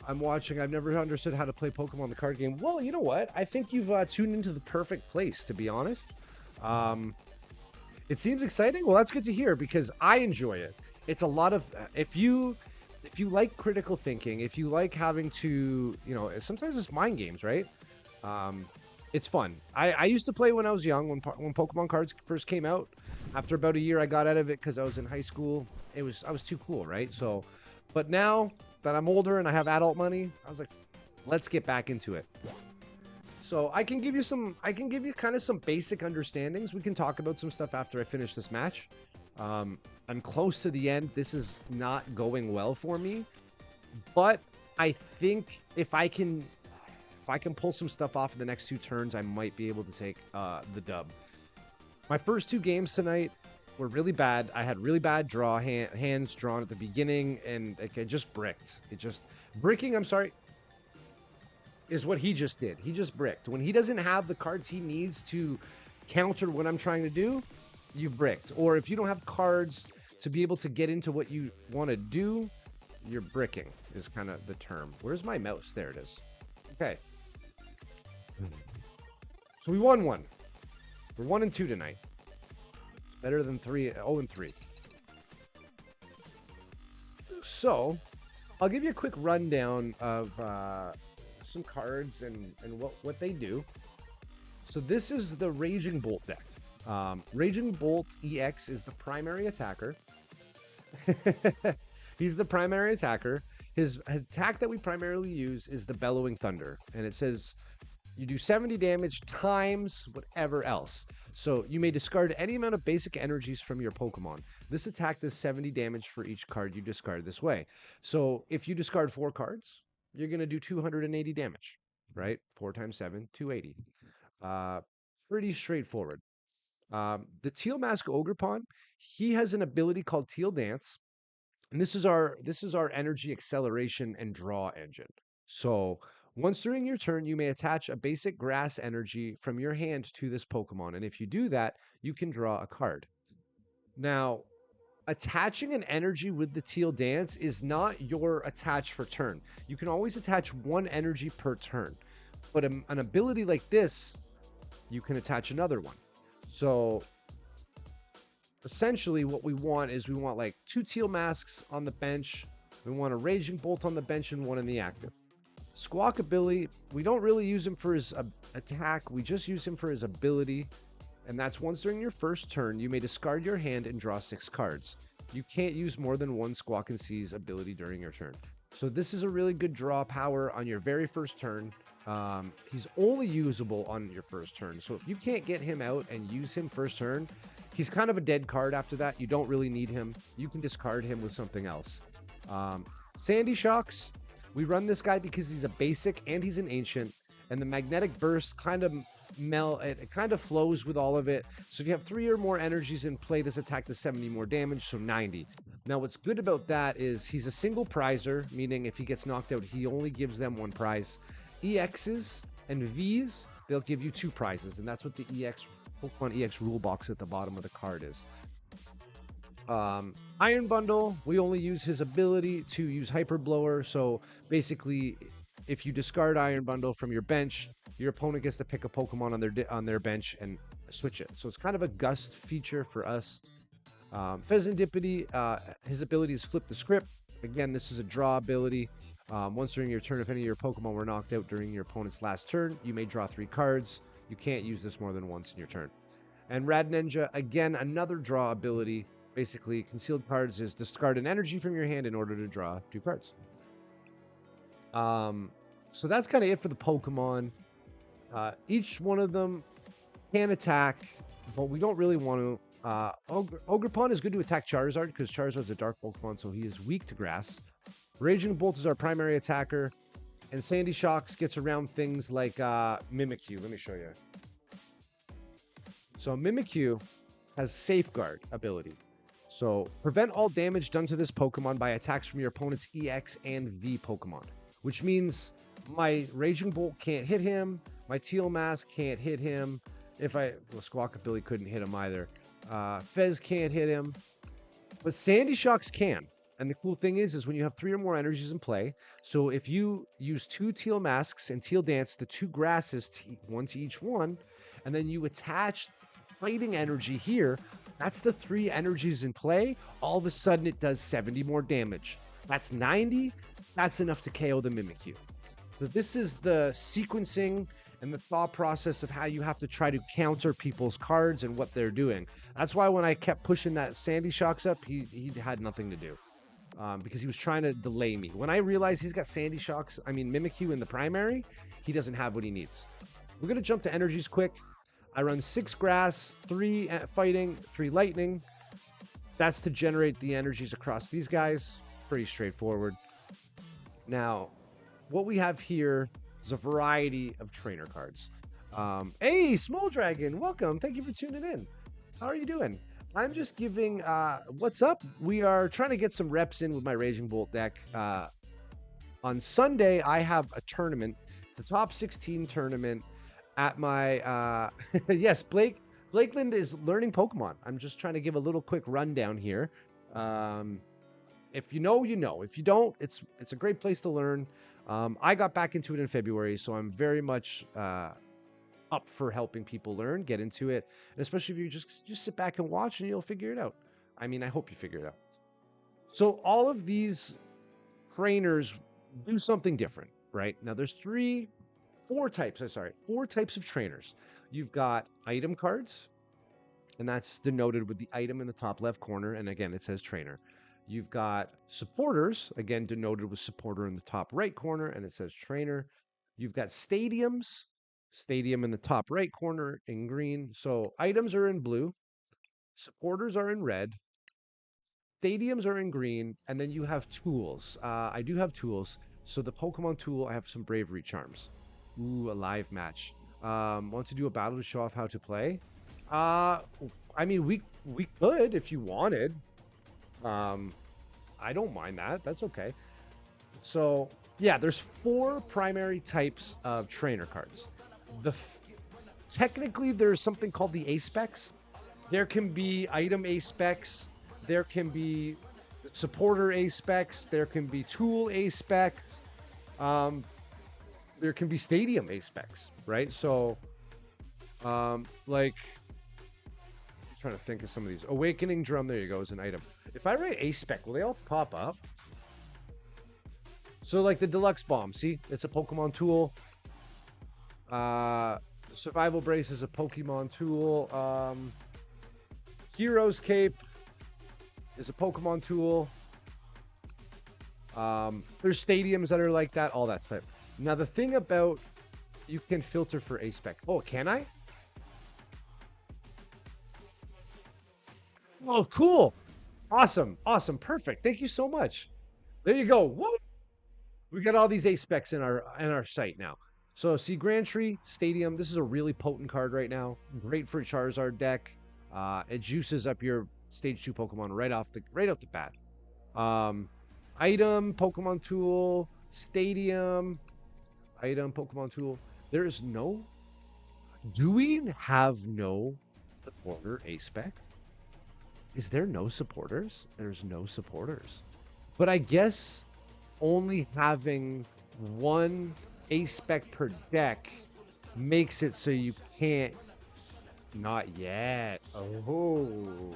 I'm watching. I've never understood how to play Pokemon the card game. Well, you know what? I think you've tuned into the perfect place, to be honest. It seems exciting. Well, that's good to hear because I enjoy it. It's a lot of if you like critical thinking, if you like having to, sometimes it's mind games, right? It's fun. I used to play when I was young, when Pokemon cards first came out. After about a year, I got out of it because I was in high school. I was too cool, right? So, but now that I'm older and I have adult money, I was like, let's get back into it. So I can give you kind of some basic understandings. We can talk about some stuff after I finish this match. I'm close to the end. This is not going well for me, but I think if I can pull some stuff off in the next 2 turns, I might be able to take the dub. My first 2 games tonight were really bad. I had really bad hands drawn at the beginning, and it just bricked. Bricking, I'm sorry, is what he just did. He just bricked. When he doesn't have the cards he needs to counter what I'm trying to do, you bricked. Or if you don't have cards to be able to get into what you want to do, you're bricking is kind of the term. Where's my mouse? There it is. Okay. So we won 1. We're 1-2 tonight. It's better than 0-3. So I'll give you a quick rundown of some cards and what they do. So this is the Raging Bolt deck. Raging Bolt EX is the primary attacker. He's the primary attacker. His attack that we primarily use is the Bellowing Thunder, and it says you do 70 damage times whatever else. So you may discard any amount of basic energies from your Pokemon. This attack does 70 damage for each card you discard this way. So if you discard 4 cards, you're going to do 280 damage, right? 4 times 7, 280. Uh, Pretty straightforward. The Teal Mask Ogrepon, he has an ability called Teal Dance, and this is our energy acceleration and draw engine. So once during your turn, you may attach a basic grass energy from your hand to this Pokemon. And if you do that, you can draw a card. Now, attaching an energy with the Teal Dance is not your attach for turn. You can always attach one energy per turn. But an ability like this, you can attach another one. So essentially what we want is we want like 2 Teal Masks on the bench. We want a Raging Bolt on the bench and one in the active. Squawk ability, we don't really use him for his attack. We just use him for his ability. And that's once during your first turn, you may discard your hand and draw 6 cards. You can't use more than one Squawk and Seize ability during your turn. So this is a really good draw power on your very first turn. He's only usable on your first turn. So if you can't get him out and use him first turn, he's kind of a dead card after that. You don't really need him. You can discard him with something else. Sandy Shocks, we run this guy because he's a basic and he's an ancient. And the magnetic burst kind of it kind of flows with all of it. So if you have 3 or more energies in play, this attack does 70 more damage, so 90. Now what's good about that is he's a single prizer, meaning if he gets knocked out, he only gives them 1 prize. EXs and Vs, they'll give you 2 prizes, and that's what the Pokemon EX rule box at the bottom of the card is. Iron Bundle, we only use his ability to use Hyper Blower. So basically, if you discard Iron Bundle from your bench, your opponent gets to pick a Pokemon on their bench and switch it. So it's kind of a gust feature for us. Pheasantipity, his ability is Flip the Script. Again, this is a draw ability. Once during your turn, if any of your Pokemon were knocked out during your opponent's last turn, you may draw 3 cards. You can't use this more than once in your turn. And Rad Ninja, again, another draw ability. Basically, concealed cards is discard an energy from your hand in order to draw 2 cards. So that's kind of it for the Pokemon. Each one of them can attack, but we don't really want to. Ogrepon is good to attack Charizard because Charizard's a dark Pokemon, so he is weak to grass. Raging Bolt is our primary attacker, and Sandy Shocks gets around things like Mimikyu. Let me show you. So Mimikyu has Safeguard ability. So prevent all damage done to this Pokemon by attacks from your opponent's EX and V Pokemon, which means my Raging Bolt can't hit him, my Teal Mask can't hit him. Squawk ability couldn't hit him either. Fez can't hit him, but Sandy Shocks can. And the cool thing is when you have 3 or more energies in play. So if you use 2 Teal Masks and Teal Dance, the 2 grasses, 1 to each one, and then you attach fighting energy here, that's the 3 energies in play. All of a sudden it does 70 more damage. That's 90. That's enough to KO the Mimikyu. So this is the sequencing and the thought process of how you have to try to counter people's cards and what they're doing. That's why when I kept pushing that Sandy Shocks up, he had nothing to do. Because he was trying to delay me. When I realized he's got Mimikyu in the primary, he doesn't have what he needs. We're going to jump to energies quick. I run 6 grass, 3 fighting, 3 lightning. That's to generate the energies across these guys. Pretty straightforward. Now, what we have here is a variety of trainer cards. Hey, Small Dragon, welcome. Thank you for tuning in. How are you doing? I'm just giving what's up. We are trying to get some reps in with my Raging Bolt deck. On Sunday, I have a tournament, the top 16 tournament at my yes, Blakeland is learning Pokemon. I'm just trying to give a little quick rundown here. If you know, you know. If you don't, it's a great place to learn. I got back into it in February, so I'm very much up for helping people learn, get into it, and especially if you just sit back and watch and you'll figure it out. I mean, I hope you figure it out. So all of these trainers do something different. right? Now there's four types of trainers. You've got item cards, and that's denoted with the item in the top left corner. And again, it says trainer. You've got supporters, again, denoted with supporter in the top right corner, and it says trainer. You've got stadiums, stadium in the top right corner in green. So items are in blue, supporters are in red, stadiums are in green, and then you have tools. I do have tools. So the Pokemon tool, I have some bravery charms. Ooh, a live match. Want to do a battle to show off how to play? Uh, I mean, we could if you wanted. Um, I don't mind that. That's okay. So yeah, there's four primary types of trainer cards. Technically, there's something called the A specs. There can be item A specs. There can be supporter A specs. There can be tool A specs. Um, there can be stadium A specs, right? So, like, I'm trying to think of some of these. Awakening Drum, there you go, is an item. If I write A spec, will they all pop up? So, like the Deluxe Bomb, see? It's a Pokemon tool. Survival Brace is a Pokemon tool. Hero's Cape is a Pokemon tool. There's stadiums that are like that, all that stuff. Now, the thing about you can filter for A spec. Oh, can I? Oh, cool. Awesome. Awesome. Perfect. Thank you so much. There you go. What? We got all these A specs in our site now. So see Grand Tree Stadium. This is a really potent card right now. Great for Charizard deck. It juices up your stage 2 Pokemon right off the bat. Item, Pokemon tool, stadium, item, Pokemon tool. There's no. Do we have no supporter A spec? Is there no supporters? There's no supporters. But I guess only having one A spec per deck makes it so you can't. Not yet. Oh.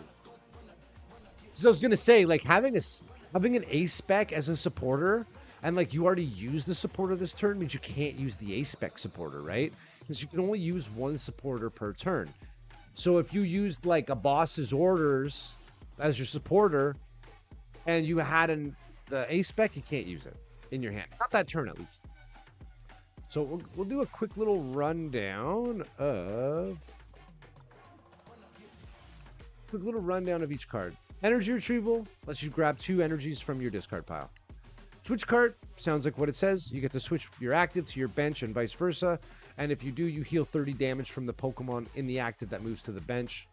So I was gonna say, like, having an A spec as a supporter, and like you already used the supporter this turn, means you can't use the A spec supporter, right? Because you can only use one supporter per turn. So if you used like a boss's orders as your supporter, and you had the A spec, you can't use it in your hand. Not that turn, at least. So we'll do a quick little rundown of each card. Energy retrieval lets you grab 2 energies from your discard pile. Switch card sounds like what it says. You get to switch your active to your bench and vice versa. And if you do, you heal 30 damage from the Pokemon in the active that moves to the bench.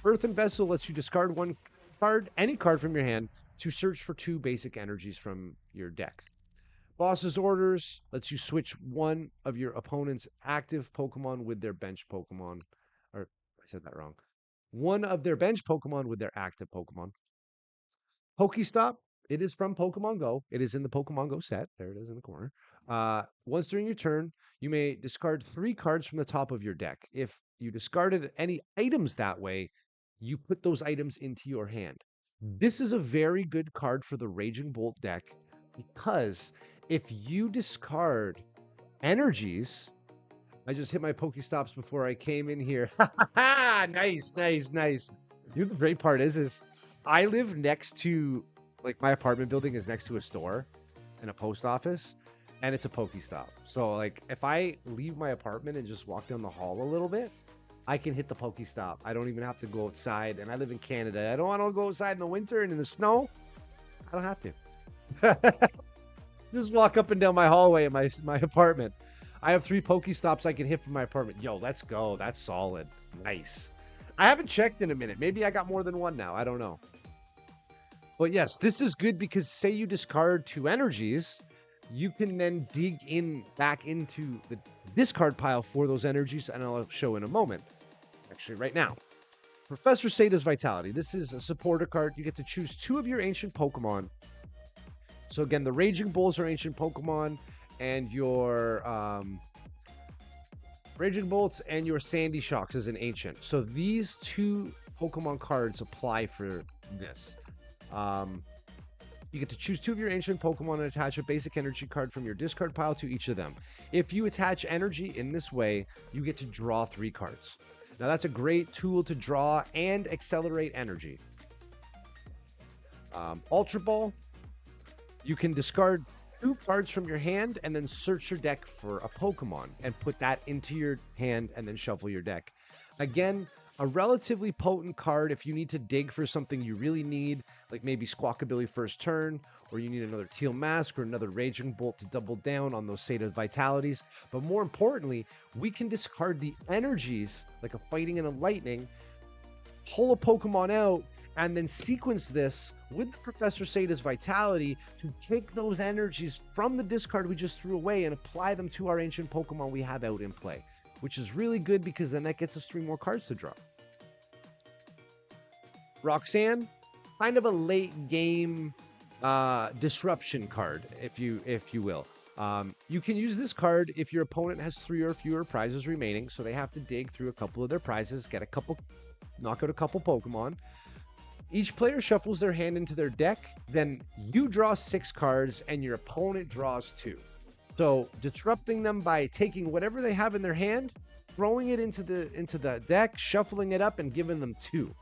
Earthen Vessel lets you discard one card, any card from your hand, to search for 2 basic energies from your deck. Boss's Orders lets you switch one of your opponent's active Pokemon with their bench Pokemon. Or, I said that wrong. One of their bench Pokemon with their active Pokemon. Pokestop, it is from Pokemon Go. It is in the Pokemon Go set. There it is in the corner. Once during your turn, you may discard 3 cards from the top of your deck. If you discarded any items that way, you put those items into your hand. This is a very good card for the Raging Bolt deck because if you discard energies, I just hit my Pokestops before I came in here. Nice. You know, the great part is I live next to, like, my apartment building is next to a store and a post office, and it's a Pokestop. So, like, if I leave my apartment and just walk down the hall a little bit, I can hit the Pokestop. I don't even have to go outside, and I live in Canada. I don't want to go outside in the winter and in the snow. I don't have to. Just walk up and down my hallway in my apartment. I have 3 Pokestops I can hit from my apartment. Yo, let's go. That's solid. Nice. I haven't checked in a minute. Maybe I got more than one now. I don't know. But yes, this is good because say you discard 2 energies, you can then dig back into the discard pile for those energies, and I'll show in a moment. Actually, right now. Professor Sada's Vitality. This is a supporter card. You get to choose 2 of your ancient Pokemon. So again, the Raging Bulls are ancient Pokemon, and your Raging Bolts and your Sandy Shocks is an ancient. So these 2 Pokemon cards apply for this. You get to choose 2 of your ancient Pokemon and attach a basic energy card from your discard pile to each of them. If you attach energy in this way, you get to draw 3 cards. Now that's a great tool to draw and accelerate energy. Ultra Ball, you can discard 2 cards from your hand and then search your deck for a Pokemon and put that into your hand and then shuffle your deck. Again, a relatively potent card if you need to dig for something you really need, like maybe Squawkabilly first turn, or you need another Teal Mask or another Raging Bolt to double down on those Sada's Vitalities. But more importantly, we can discard the energies, like a Fighting and a Lightning, pull a Pokemon out, and then sequence this with the Professor Sada's Vitality to take those energies from the discard we just threw away and apply them to our ancient Pokemon we have out in play, which is really good because then that gets us 3 more cards to draw. Roxanne, kind of a late game disruption card, if you will. You can use this card if your opponent has 3 or fewer prizes remaining, so they have to dig through a couple of their prizes, knock out a couple Pokemon. Each player shuffles their hand into their deck, then you draw 6 cards and your opponent draws 2. So disrupting them by taking whatever they have in their hand, throwing it into the deck, shuffling it up, and giving them 2.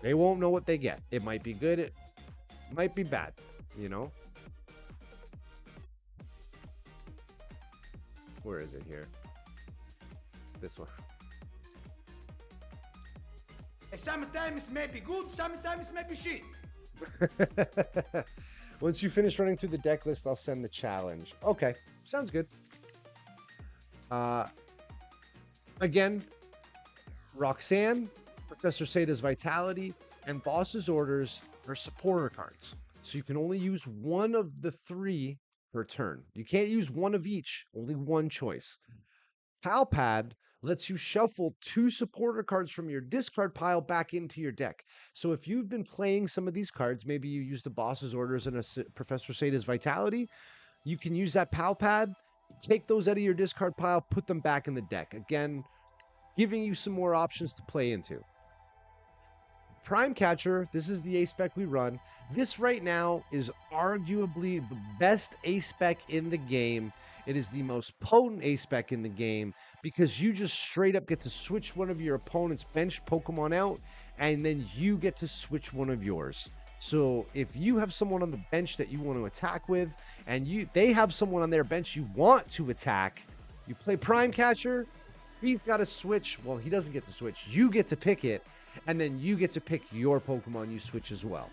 They won't know what they get. It might be good, it might be bad, you know? Where is it here? This one. Sometimes it may be good, sometimes it may be shit. Once you finish running through the deck list, I'll send the challenge. Okay, sounds good. Again, Roxanne, Professor Sada's Vitality, and Boss's Orders are supporter cards. So you can only use one of the 3 per turn. You can't use one of each, only one choice. Palpad lets you shuffle 2 supporter cards from your discard pile back into your deck. So if you've been playing some of these cards, maybe you use the Boss's Orders and a Professor Sada's Vitality, you can use that Palpad, take those out of your discard pile, put them back in the deck. Again, giving you some more options to play into. Prime Catcher, this is the A-Spec we run. This right now is arguably the best A-Spec in the game. It is the most potent A-Spec in the game because you just straight up get to switch one of your opponent's bench Pokemon out, and then you get to switch one of yours. So if you have someone on the bench that you want to attack with, and they have someone on their bench you want to attack, you play Prime Catcher, he's got to switch. Well, he doesn't get to switch. You get to pick it, and then you get to pick your Pokemon you switch as well.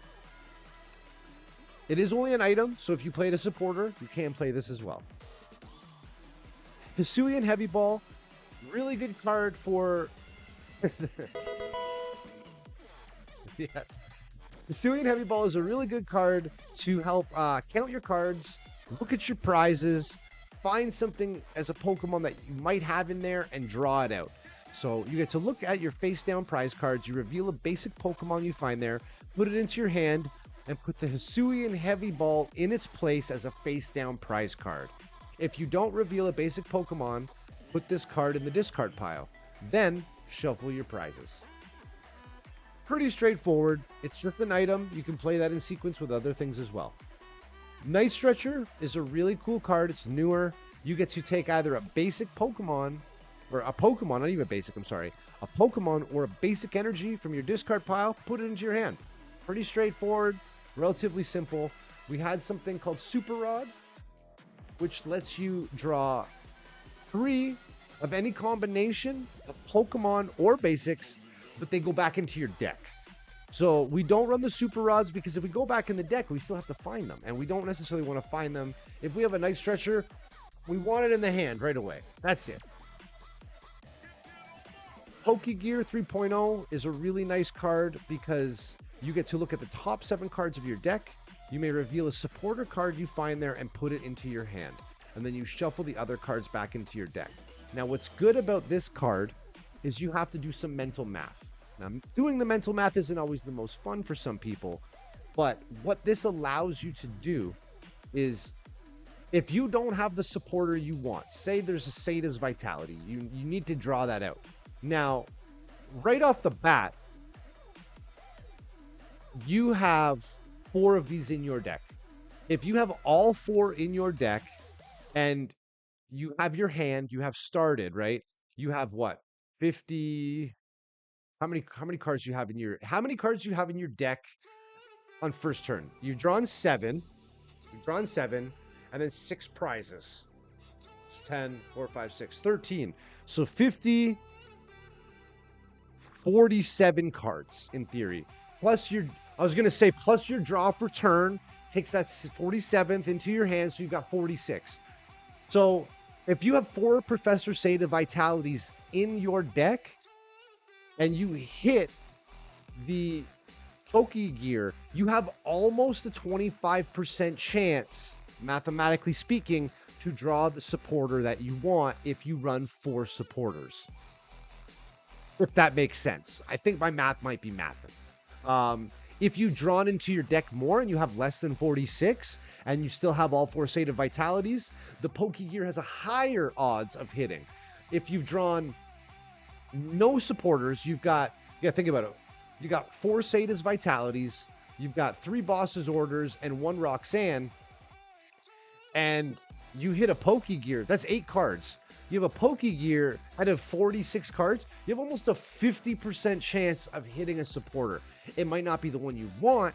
It is only an item, so if you played a supporter, you can play this as well. Hisuian Heavy Ball, really good card for... Yes. Hisuian Heavy Ball is a really good card to help count your cards, look at your prizes, find something as a Pokemon that you might have in there, and draw it out. So you get to look at your face-down prize cards, you reveal a basic Pokemon you find there, put it into your hand, and put the Hisuian Heavy Ball in its place as a face-down prize card. If you don't reveal a basic Pokemon, put this card in the discard pile. Then, shuffle your prizes. Pretty straightforward. It's just an item. You can play that in sequence with other things as well. Night Stretcher is a really cool card. It's newer. You get to take either a basic Pokemon, or a Pokemon, not even basic, I'm sorry, a Pokemon or a basic energy from your discard pile, put it into your hand. Pretty straightforward, relatively simple. We had something called Super Rod, which lets you draw 3 of any combination of Pokemon or basics, but they go back into your deck. So we don't run the Super Rods because if we go back in the deck, we still have to find them, and we don't necessarily want to find them. If we have a Night Stretcher, we want it in the hand right away. That's it. Pokegear 3.0 is a really nice card because you get to look at the top 7 cards of your deck. You may reveal a supporter card you find there and put it into your hand. And then you shuffle the other cards back into your deck. Now, what's good about this card is you have to do some mental math. Now, doing the mental math isn't always the most fun for some people, but what this allows you to do is if you don't have the supporter you want, say there's a Sada's Vitality, you need to draw that out. Now, right off the bat, you have 4 of these in your deck. If you have all 4 in your deck and you have your hand, you have started, right? You have what? 50. How many cards you have in your deck on first turn? You've drawn 7. You've drawn 7 and then 6 prizes. It's 10, 4, 5, 6, 13. So 50, 47 cards in theory. Plus plus your draw for turn takes that 47th into your hand, so you've got 46. So if you have 4 Professor Seda Vitalities in your deck and you hit the Pokegear, you have almost a 25% chance, mathematically speaking, to draw the supporter that you want if you run 4 supporters. If that makes sense. I think my math might be mathing. If you've drawn into your deck more and you have less than 46 and you still have all 4 State of Vitalities, the Pokegear has a higher odds of hitting. If you've drawn no supporters, you got to think about it. You got 4 Sata's Vitalities, you've got 3 Boss's Orders, and 1 Roxanne, and you hit a Pokegear. That's 8 cards. You have a Pokegear out of 46 cards. You have almost a 50% chance of hitting a supporter. It might not be the one you want,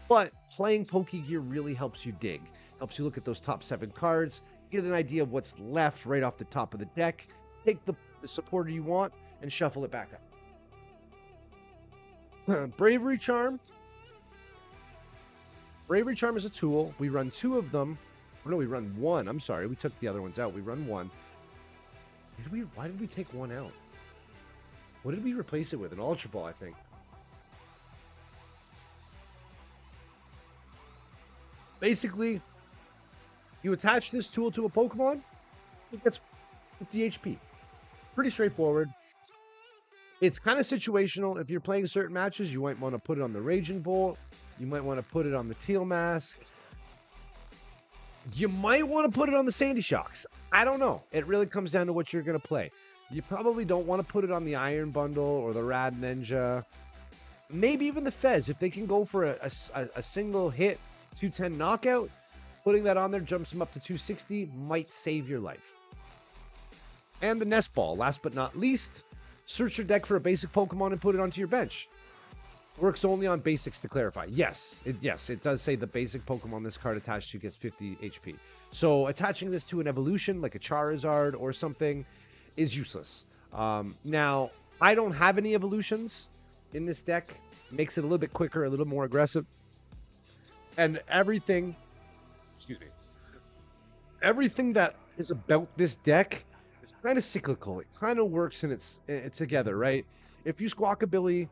but playing Pokegear really helps you dig. Helps you look at those top 7 cards, get an idea of what's left right off the top of the deck, take the supporter you want, and shuffle it back up. Bravery Charm. Bravery Charm is a tool. We run 2 of them. Oh, no, we run 1. I'm sorry. We took the other ones out. We run 1. Why did we take 1 out? What did we replace it with? An Ultra Ball, I think. Basically, you attach this tool to a Pokemon, it gets 50 HP. Pretty straightforward. It's kind of situational. If you're playing certain matches, you might want to put it on the Raging Bolt. You might want to put it on the Teal Mask. You might want to put it on the Sandy Shocks. I don't know. It really comes down to what you're going to play. You probably don't want to put it on the Iron Bundle or the Rad Ninja. Maybe even the Fez. If they can go for a single hit 210 knockout, putting that on there jumps them up to 260, might save your life. And the Nest Ball, last but not least, search your deck for a basic Pokemon and put it onto your bench. Works only on basics, to clarify. Yes, it does say the basic Pokemon this card attached to gets 50 HP. So attaching this to an evolution like a Charizard or something is useless. Now, I don't have any evolutions in this deck. Makes it a little bit quicker, a little more aggressive. And everything that is about this deck is kind of cyclical. It kind of works and it's together, right? If you Squawkabilly,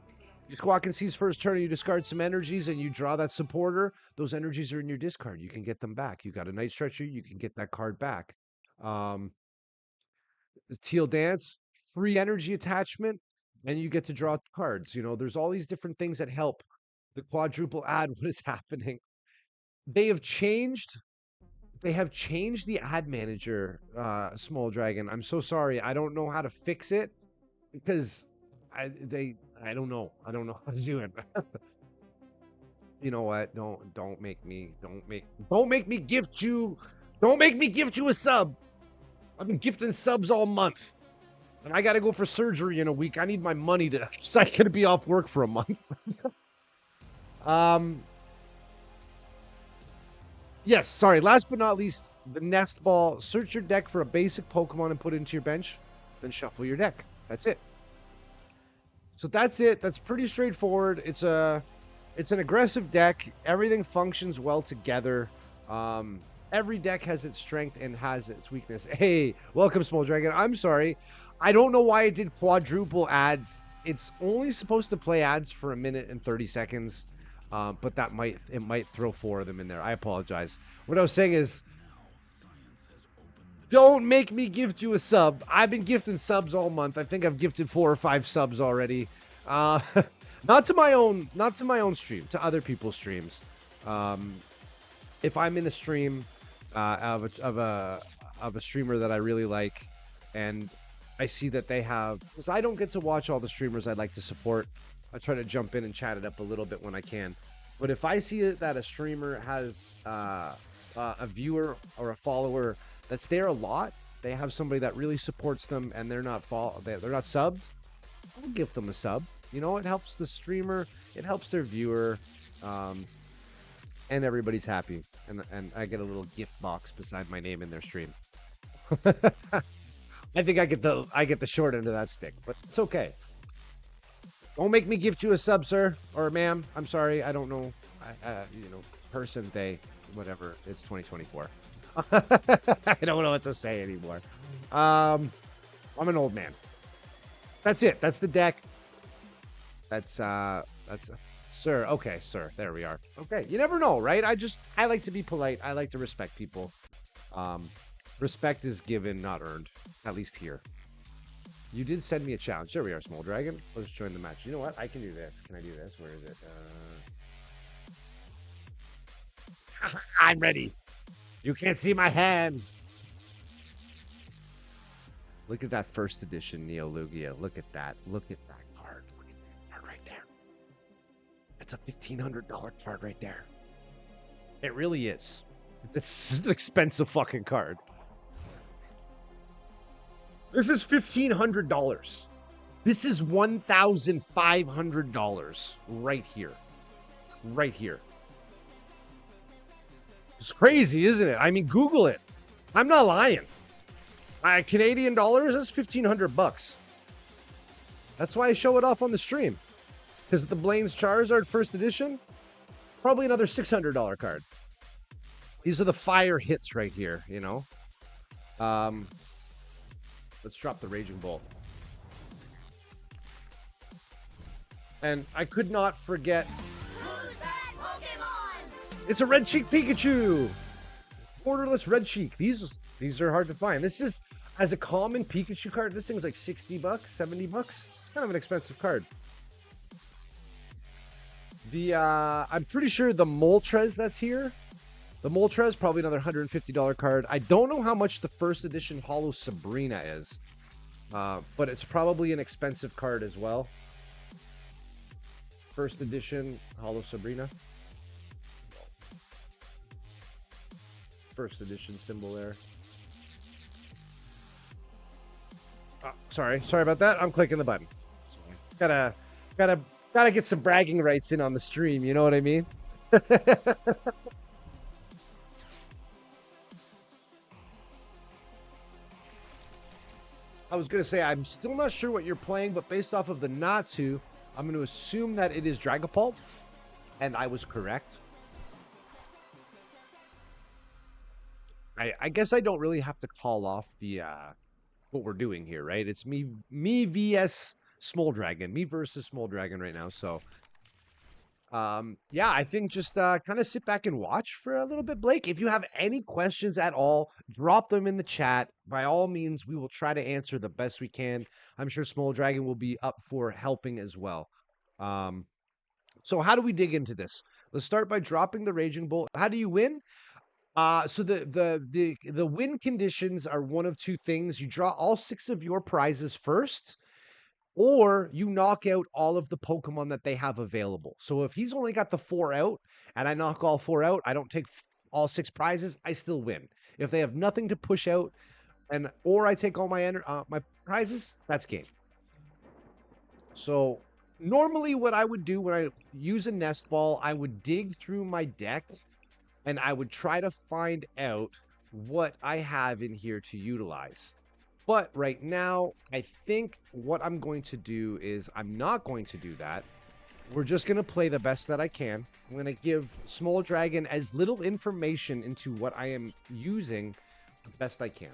you Squawk and Seize first turn and you discard some energies and you draw that supporter, those energies are in your discard. You can get them back. You got a Night Stretcher, you can get that card back. The Teal Dance, free energy attachment, and you get to draw cards. You know, there's all these different things that help the quadruple add. What is happening? They have changed the ad manager, Small Dragon. I'm so sorry. I don't know how to fix it because I don't know. I don't know how to do it. You know what? Don't make me gift you a sub. I've been gifting subs all month. And I got to go for surgery in a week. I need my money to so I can be off work for a month. Yes, sorry. Last but not least, the Nest Ball. Search your deck for a basic Pokemon and put it into your bench. Then shuffle your deck. That's it. So that's it. That's pretty straightforward. It's an aggressive deck. Everything functions well together. Every deck has its strength and has its weakness. Hey, welcome, Small Dragon. I'm sorry. I don't know why I did quadruple ads. It's only supposed to play ads for 1 minute and 30 seconds. But it might throw 4 of them in there. I apologize. What I was saying is, don't make me gift you a sub. I've been gifting subs all month. I think I've gifted 4 or 5 subs already. Not to my own stream, to other people's streams. If I'm in a stream of a streamer that I really like, and I see that they have, because I don't get to watch all the streamers I'd like to support. I try to jump in and chat it up a little bit when I can. But if I see that a streamer has a viewer or a follower that's there a lot, they have somebody that really supports them, and they're not subbed, I'll give them a sub. You know, it helps the streamer, it helps their viewer, um, and everybody's happy. And I get a little gift box beside my name in their stream. I think I get the short end of that stick, but it's okay. Don't make me gift you a sub, sir or ma'am. I'm sorry, I don't know. Person, they, whatever. It's 2024. I don't know what to say anymore. I'm an old man. That's it. That's the deck. That's sir. Okay, sir. There we are. Okay. You never know, right? I like to be polite. I like to respect people. Respect is given, not earned. At least here. You did send me a challenge. There we are, Small Dragon. Let's join the match. You know what? I can do this. Can I do this? Where is it? I'm ready. You can't see my hand. Look at that first edition Neo Lugia. Look at that. Look at that card. Look at that card right there. That's a $1,500 card right there. It really is. This is an expensive fucking card. This is $1,500. This is $1,500 right here. Right here. It's crazy, isn't it? I mean, Google it. I'm not lying. Canadian dollars, that's $1,500. That's why I show it off on the stream. Because the Blaine's Charizard first edition, probably another $600 card. These are the fire hits right here, you know. Let's drop the Raging Bolt. And I could not forget. Who's that Pokemon? It's a Red Cheek Pikachu. Borderless Red Cheek. These are hard to find. This is, as a common Pikachu card, this thing's like $60, $70. Kind of an expensive card. I'm pretty sure the Moltres that's here. The Moltres, probably another $150 card. I don't know how much the first edition Holo Sabrina is. But it's probably an expensive card as well. First edition Holo Sabrina. First edition symbol there. Sorry about that. I'm clicking the button. Gotta get some bragging rights in on the stream. You know what I mean? I was going to say, I'm still not sure what you're playing, but based off of the Natsu, I'm going to assume that it is Dragapult, and I was correct. I guess I don't really have to call off the what we're doing here, right? It's me vs Small Dragon, me versus Small Dragon right now. So, yeah, I think just kind of sit back and watch for a little bit, Blake. If you have any questions at all, drop them in the chat. By all means, we will try to answer the best we can. I'm sure Small Dragon will be up for helping as well. So how do we dig into this? Let's start by dropping the Raging Bolt. How do you win? So the win conditions are one of two things. You draw all 6 of your prizes first, or you knock out all of the Pokemon that they have available. So if he's only got the 4 out and I knock all 4 out, I don't take all 6 prizes, I still win. If they have nothing to push out, or I take all my my prizes, that's game. So normally what I would do when I use a nest ball, I would dig through my deck and I would try to find out what I have in here to utilize. But right now, I think what I'm going to do is I'm not going to do that. We're just going to play the best that I can. I'm going to give Small Dragon as little information into what I am using the best I can.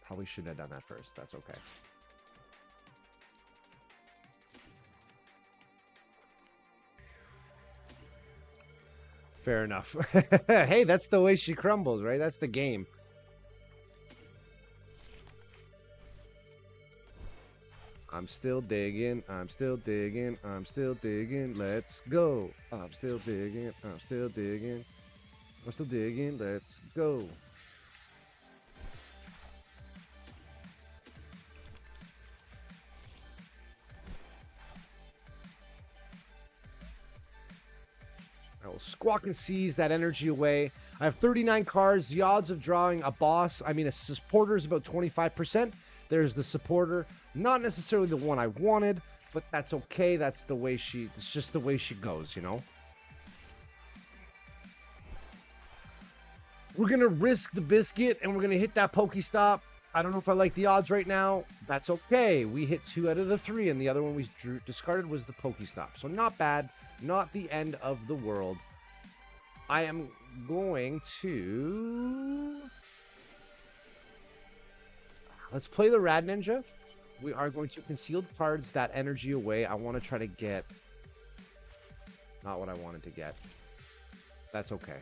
Probably should have done that first. That's okay. Fair enough. Hey, that's the way she crumbles, right? That's the game. I'm still digging. I'm still digging. I'm still digging. Let's go. I'm still digging. I'm still digging. I'm still digging. Let's go. Squawk and seize that energy away. I have 39 cards. The odds of drawing a boss, a supporter is about 25%. There's the supporter. Not necessarily the one I wanted, but that's okay. It's just the way she goes, you know? We're going to risk the biscuit, and we're going to hit that Pokestop. I don't know if I like the odds right now. That's okay. We hit 2 out of the 3, and the other one we discarded was the Pokestop. So not bad. Not the end of the world. I am going to... Let's play the Rad Ninja. We are going to concealed cards that energy away. I want to try to get... Not what I wanted to get. That's okay.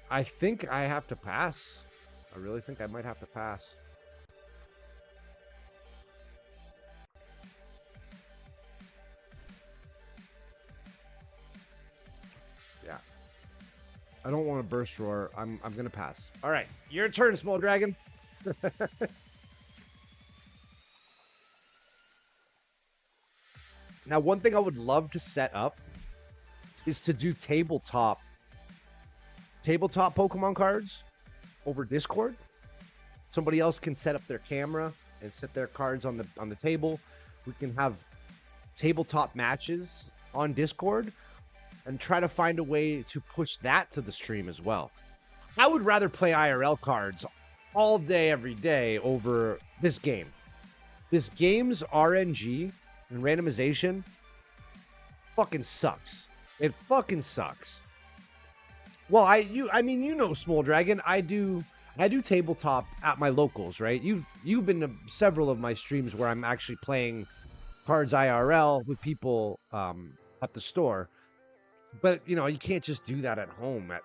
I think I have to pass. I really think I might have to pass. Yeah. I don't want to burst roar. I'm gonna pass. All right, your turn, small dragon. Now, one thing I would love to set up is to do tabletop Pokemon cards over Discord. Somebody else can set up their camera and set their cards on the table. We can have tabletop matches on Discord and try to find a way to push that to the stream as well. I would rather play IRL cards all day, every day over this game. This game's RNG and randomization fucking sucks. It fucking sucks. Well, Small Dragon, I do tabletop at my locals, right? You've been to several of my streams where I'm actually playing cards IRL with people at the store. But, you can't just do that at home at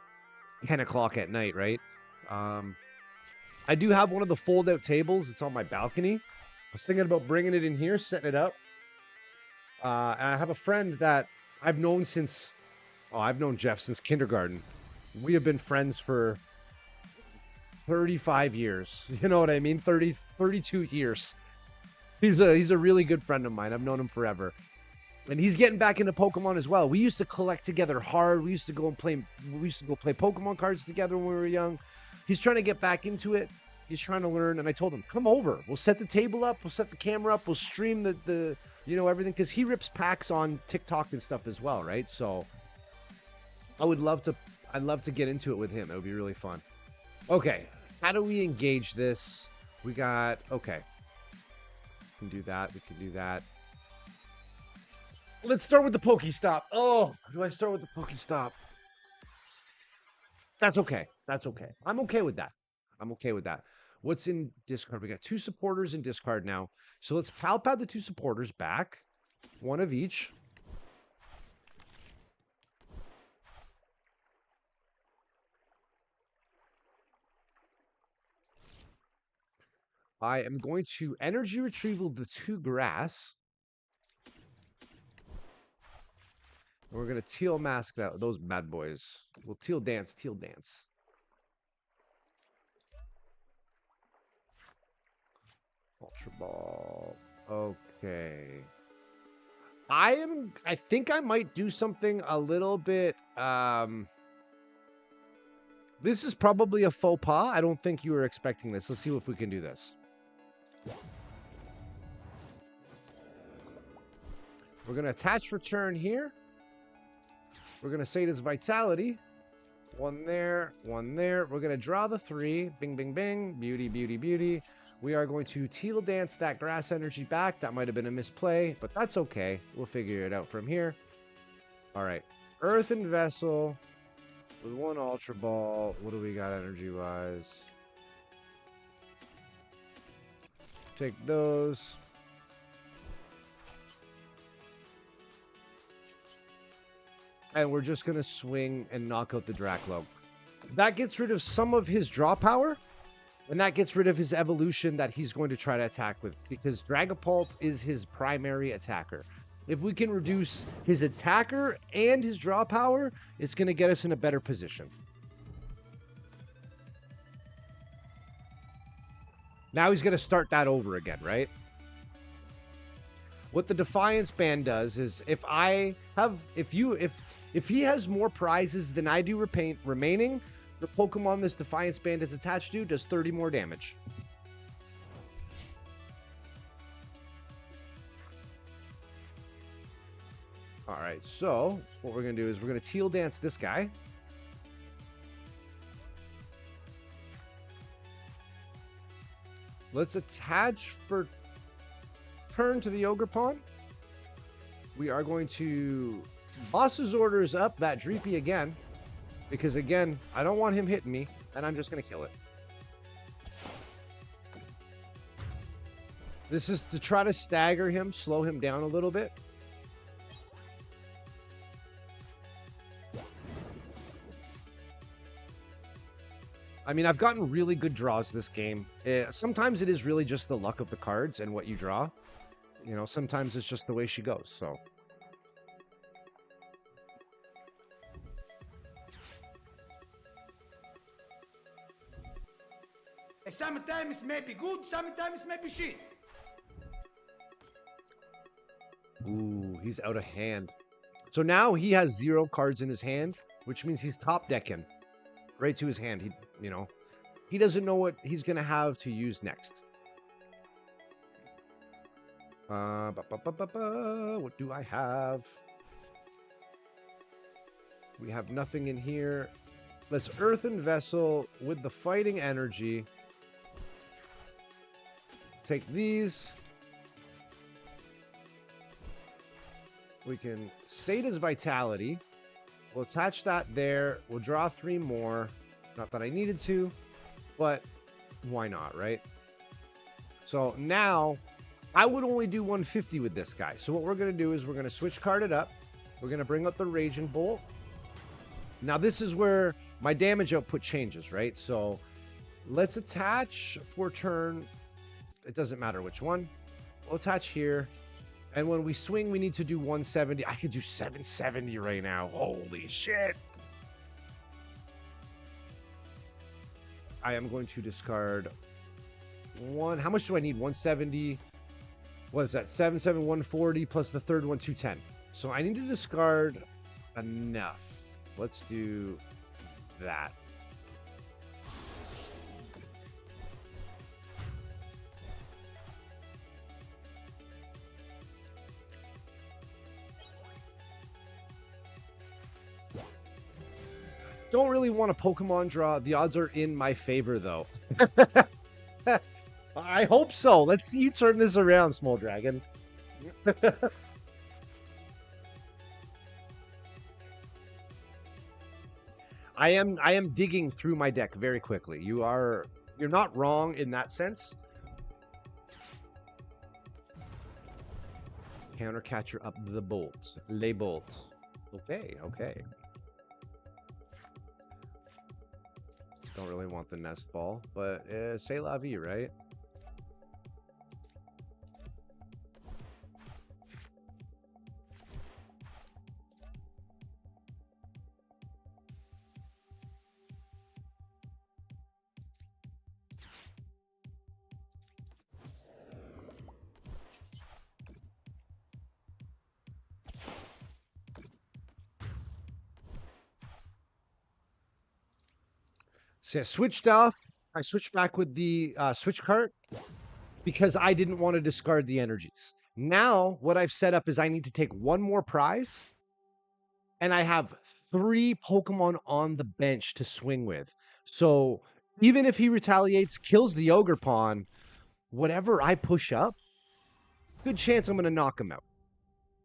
10 o'clock at night, right? I do have one of the fold-out tables. It's on my balcony. I was thinking about bringing it in here, setting it up. And I have a friend that I've known I've known Jeff since kindergarten. We have been friends for 35 years. You know what I mean? 32 years. He's a really good friend of mine. I've known him forever. And he's getting back into Pokemon as well. We used to collect together hard. We used to go play Pokemon cards together when we were young. He's trying to get back into it. He's trying to learn. And I told him, come over. We'll set the table up. We'll set the camera up. We'll stream the everything. Because he rips packs on TikTok and stuff as well, right? So I'd love to get into it with him. It would be really fun. Okay. How do we engage this? Okay. We can do that. We can do that. Let's start with the Pokestop. Oh, do I start with the Pokestop? That's okay. That's okay. I'm okay with that. What's in discard? We got 2 supporters in discard now. So let's pad the 2 supporters back. One of each. I am going to energy retrieval the 2 grass. We're going to teal mask those bad boys. We'll teal dance. Ultra Ball. Okay. I think I might do something a little bit, this is probably a faux pas. I don't think you were expecting this. Let's see if we can do this. We're going to attach return here. We're going to say this Vitality. 1 there, 1 there. We're going to draw the 3. Bing, bing, bing. Beauty, beauty, beauty. We are going to teal dance that grass energy back. That might have been a misplay, but that's okay. We'll figure it out from here. All right. Earthen Vessel with 1 Ultra Ball. What do we got energy-wise? Take those. And we're just going to swing and knock out the Draclo. That gets rid of some of his draw power. And that gets rid of his evolution that he's going to try to attack with. Because Dragapult is his primary attacker. If we can reduce his attacker and his draw power, it's going to get us in a better position. Now he's going to start that over again, right? What the Defiance Band does is if he has more prizes than I do remaining, the Pokemon this Defiance Band is attached to does 30 more damage. All right, so what we're going to do is we're going to Teal Dance this guy. Let's attach for turn to the Ogerpon. We are going to Boss's orders up that Dreepy again. Because again, I don't want him hitting me, and I'm just going to kill it. This is to try to stagger him, slow him down a little bit. I mean, I've gotten really good draws this game. Sometimes it is really just the luck of the cards and what you draw. You know, sometimes it's just the way she goes, so. Sometimes may be good, sometimes may be shit. Ooh, he's out of hand. So now he has 0 cards in his hand, which means he's top decking right to his hand. He doesn't know what he's going to have to use next. What do I have? We have nothing in here. Let's Earthen Vessel with the fighting energy. Take these. We can Sata's Vitality. We'll attach that there. We'll draw 3 more. Not that I needed to, but why not, right? So now, I would only do 150 with this guy. So what we're going to do is we're going to switch card it up. We're going to bring up the Raging Bolt. Now this is where my damage output changes, right? So let's attach for turn. It doesn't matter which one. We'll attach here. And when we swing, we need to do 170. I could do 770 right now. Holy shit. I am going to discard 1. How much do I need? 170. What is that? 140 plus the third one, 210. So I need to discard enough. Let's do that. Don't really want a Pokemon draw. The odds are in my favor, though. I hope so. Let's see you turn this around, Small Dragon. I am digging through my deck very quickly. You're not wrong in that sense. Countercatcher up the bolt. Lay bolt. Okay. Don't really want the nest ball, but c'est la vie, right? So I switched off. I switched back with the switch cart because I didn't want to discard the energies. Now, what I've set up is I need to take 1 more prize, and I have 3 Pokemon on the bench to swing with. So even if he retaliates, kills the Ogerpon, whatever I push up, good chance I'm going to knock him out.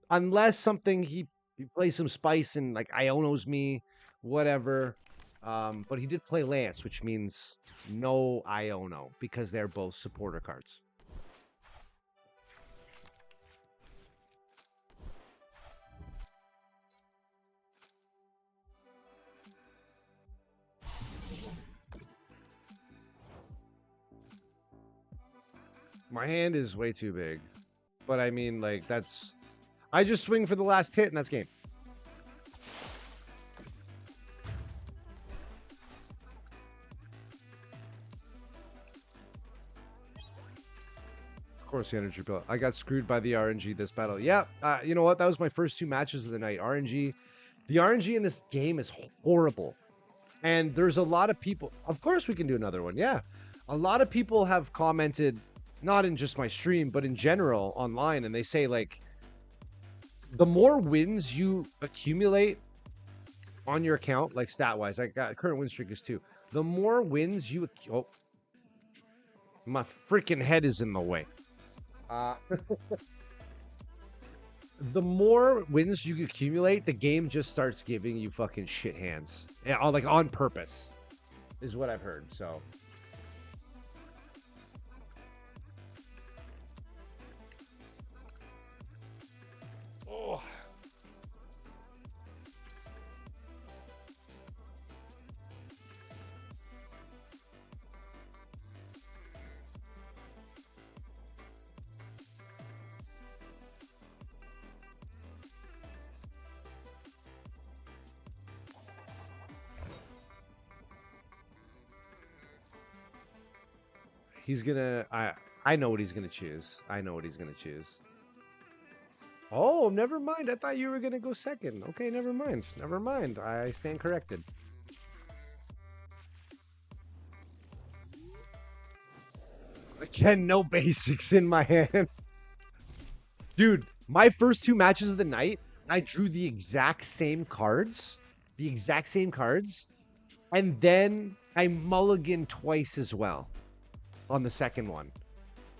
Unless something he plays some spice and like Iono's me, whatever. But he did play Lance, which means no Iono because they're both supporter cards. My hand is way too big. But I mean, like, that's... I just swing for the last hit and that's game. course, the energy bill. I got screwed by the RNG this battle. Yeah, you know what? That was my first 2 matches of the night. RNG. The RNG in this game is horrible. And there's a lot of people. Of course, we can do another one. Yeah. A lot of people have commented, not in just my stream, but in general online. And they say, like, the more wins you accumulate on your account, like stat wise, I got current win streak is 2. The more wins you. Oh, my freaking head is in the way. The more wins you accumulate, the game just starts giving you fucking shit hands. Yeah, like on purpose, is what I've heard. So. Oh. He's gonna. I know what he's gonna choose. I know what he's gonna choose. Oh, never mind. I thought you were gonna go second. Okay, never mind. Never mind. I stand corrected. Again, no basics in my hand. Dude, my first 2 matches of the night, I drew the exact same cards. The exact same cards. And then I mulliganed twice as well on the second one.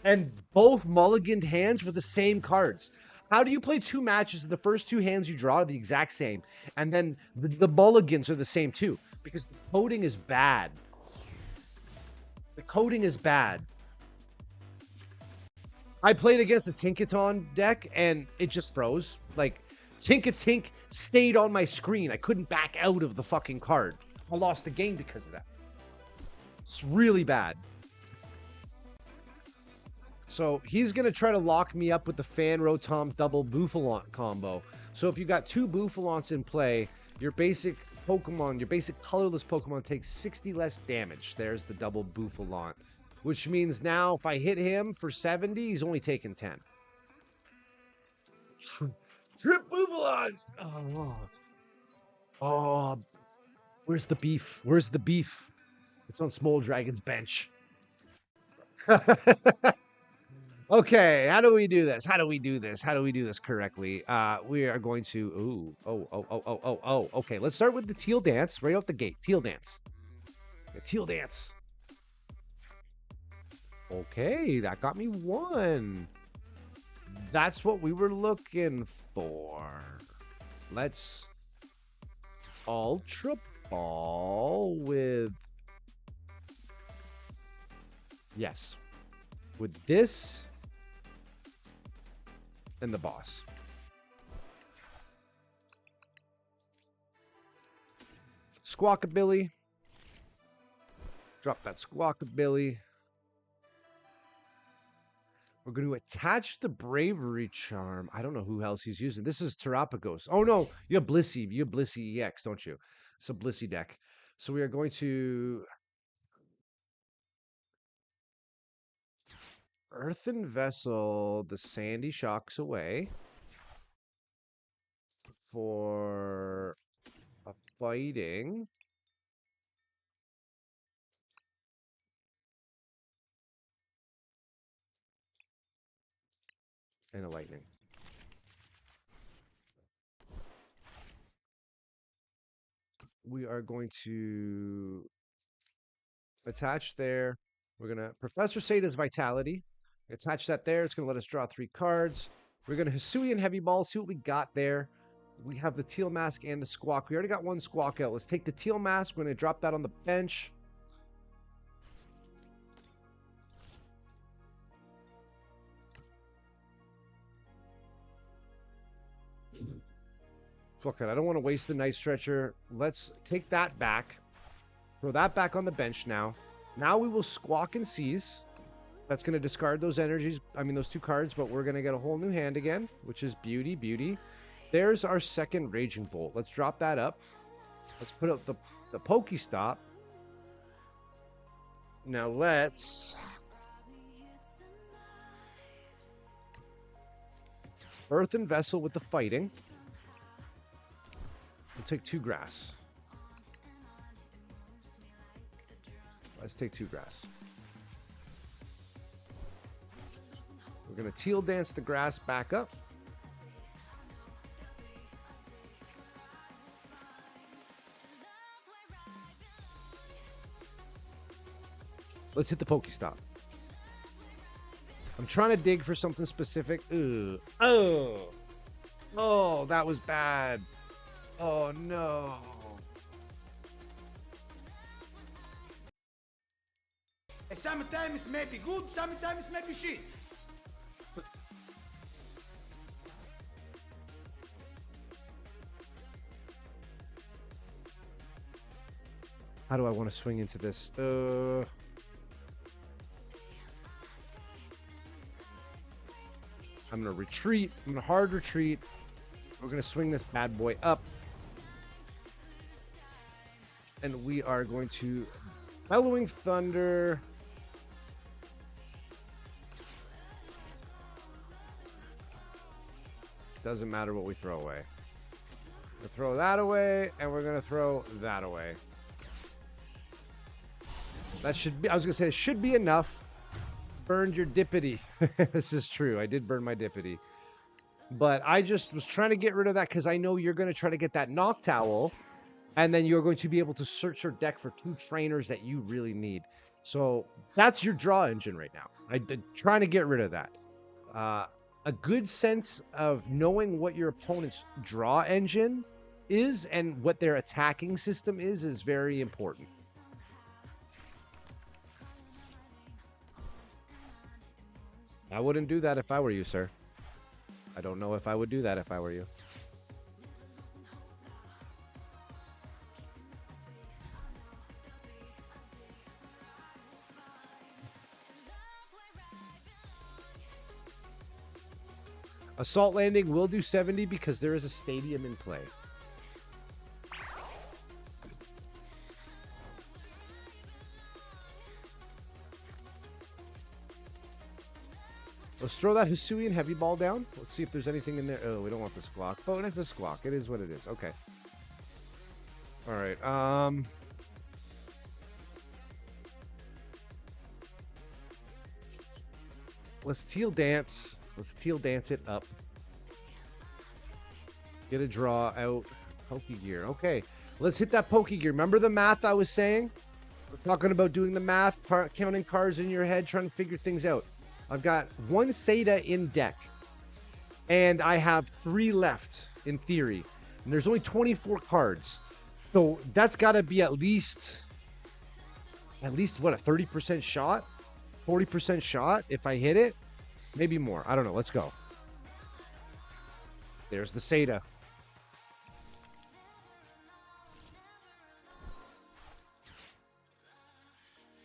And both mulliganed hands were the same cards. How do you play 2 matches? The first 2 hands you draw are the exact same. And then the mulligans are the same too. Because the coding is bad. The coding is bad. I played against a Tinkaton deck and it just froze. Like, Tinkatink stayed on my screen. I couldn't back out of the fucking card. I lost the game because of that. It's really bad. So he's going to try to lock me up with the Fan Rotom double Bouffalont combo. So if you got 2 Bouffalonts in play, your basic Pokemon, your basic colorless Pokemon takes 60 less damage. There's the double Bouffalont. Which means now if I hit him for 70, he's only taking 10. Trip Bouffalons! Oh, where's the beef? Where's the beef? It's on Small Dragon's bench. Okay, how do we do this? How do we do this? How do we do this correctly? We are going to... Okay, let's start with the teal dance right off the gate. Teal dance. The teal dance. Okay, that got me 1. That's what we were looking for. Let's Ultra Ball with... Yes. With this and the boss. Squawkabilly. Drop that Squawkabilly. We're going to attach the Bravery Charm. I don't know who else he's using. This is Terapagos. Oh, no. You have Blissey. You have Blissey EX, don't you? It's a Blissey deck. So we are going to... Earthen Vessel the Sandy Shocks away. For a fighting... and a lightning. We are going to attach there. We're going to Professor Sada's Vitality. Attach that there. It's going to let us draw 3 cards. We're going to Hisuian Heavy Ball. See what we got there. We have the Teal Mask and the Squawk. We already got 1 Squawk out. Let's take the Teal Mask. We're going to drop that on the bench. Fuck it. I don't want to waste the Night Stretcher. Let's take that back. Throw that back on the bench now. Now we will Squawk and Seize. That's going to discard those energies. I mean, those 2 cards, but we're going to get a whole new hand again, which is beauty, beauty. There's our second Raging Bolt. Let's drop that up. Let's put up the Pokestop. Now let's Earthen Vessel with the fighting. We'll take 2 grass. Let's take 2 grass. We're going to Teal Dance the grass back up. Let's hit the Pokestop. I'm trying to dig for something specific. Ugh. Oh, that was bad. Oh, no. Sometimes may be good, sometimes may be shit. How do I want to swing into this? I'm going to retreat. I'm going to hard retreat. We're going to swing this bad boy up. And we are going to Bellowing Thunder. Doesn't matter what we throw away. We'll throw that away, and we're going to throw that away. That should be, I was going to say, it should be enough. Burned your Dippity. This is true. I did burn my Dippity. But I just was trying to get rid of that because I know you're going to try to get that Knock Towel. And then you're going to be able to search your deck for 2 trainers that you really need. So that's your draw engine right now. I'm trying to get rid of that. A good sense of knowing what your opponent's draw engine is and what their attacking system is very important. I wouldn't do that if I were you, sir. I don't know if I would do that if I were you. Assault Landing will do 70 because there is a stadium in play. Let's throw that Hisuian Heavy Ball down. Let's see if there's anything in there. Oh, we don't want the Squawk. Oh, it's a Squawk. It is what it is. Okay. All right. Let's Teal Dance. Let's Teal Dance it up. Get a draw out. Pokegear. Okay. Let's hit that Pokegear. Remember the math I was saying? We're talking about doing the math, counting cards in your head, trying to figure things out. I've got 1 Seda in deck. And I have 3 left, in theory. And there's only 24 cards. So that's got to be at least, what, a 30% shot? 40% shot if I hit it? Maybe more. I don't know. Let's go. There's the Seda.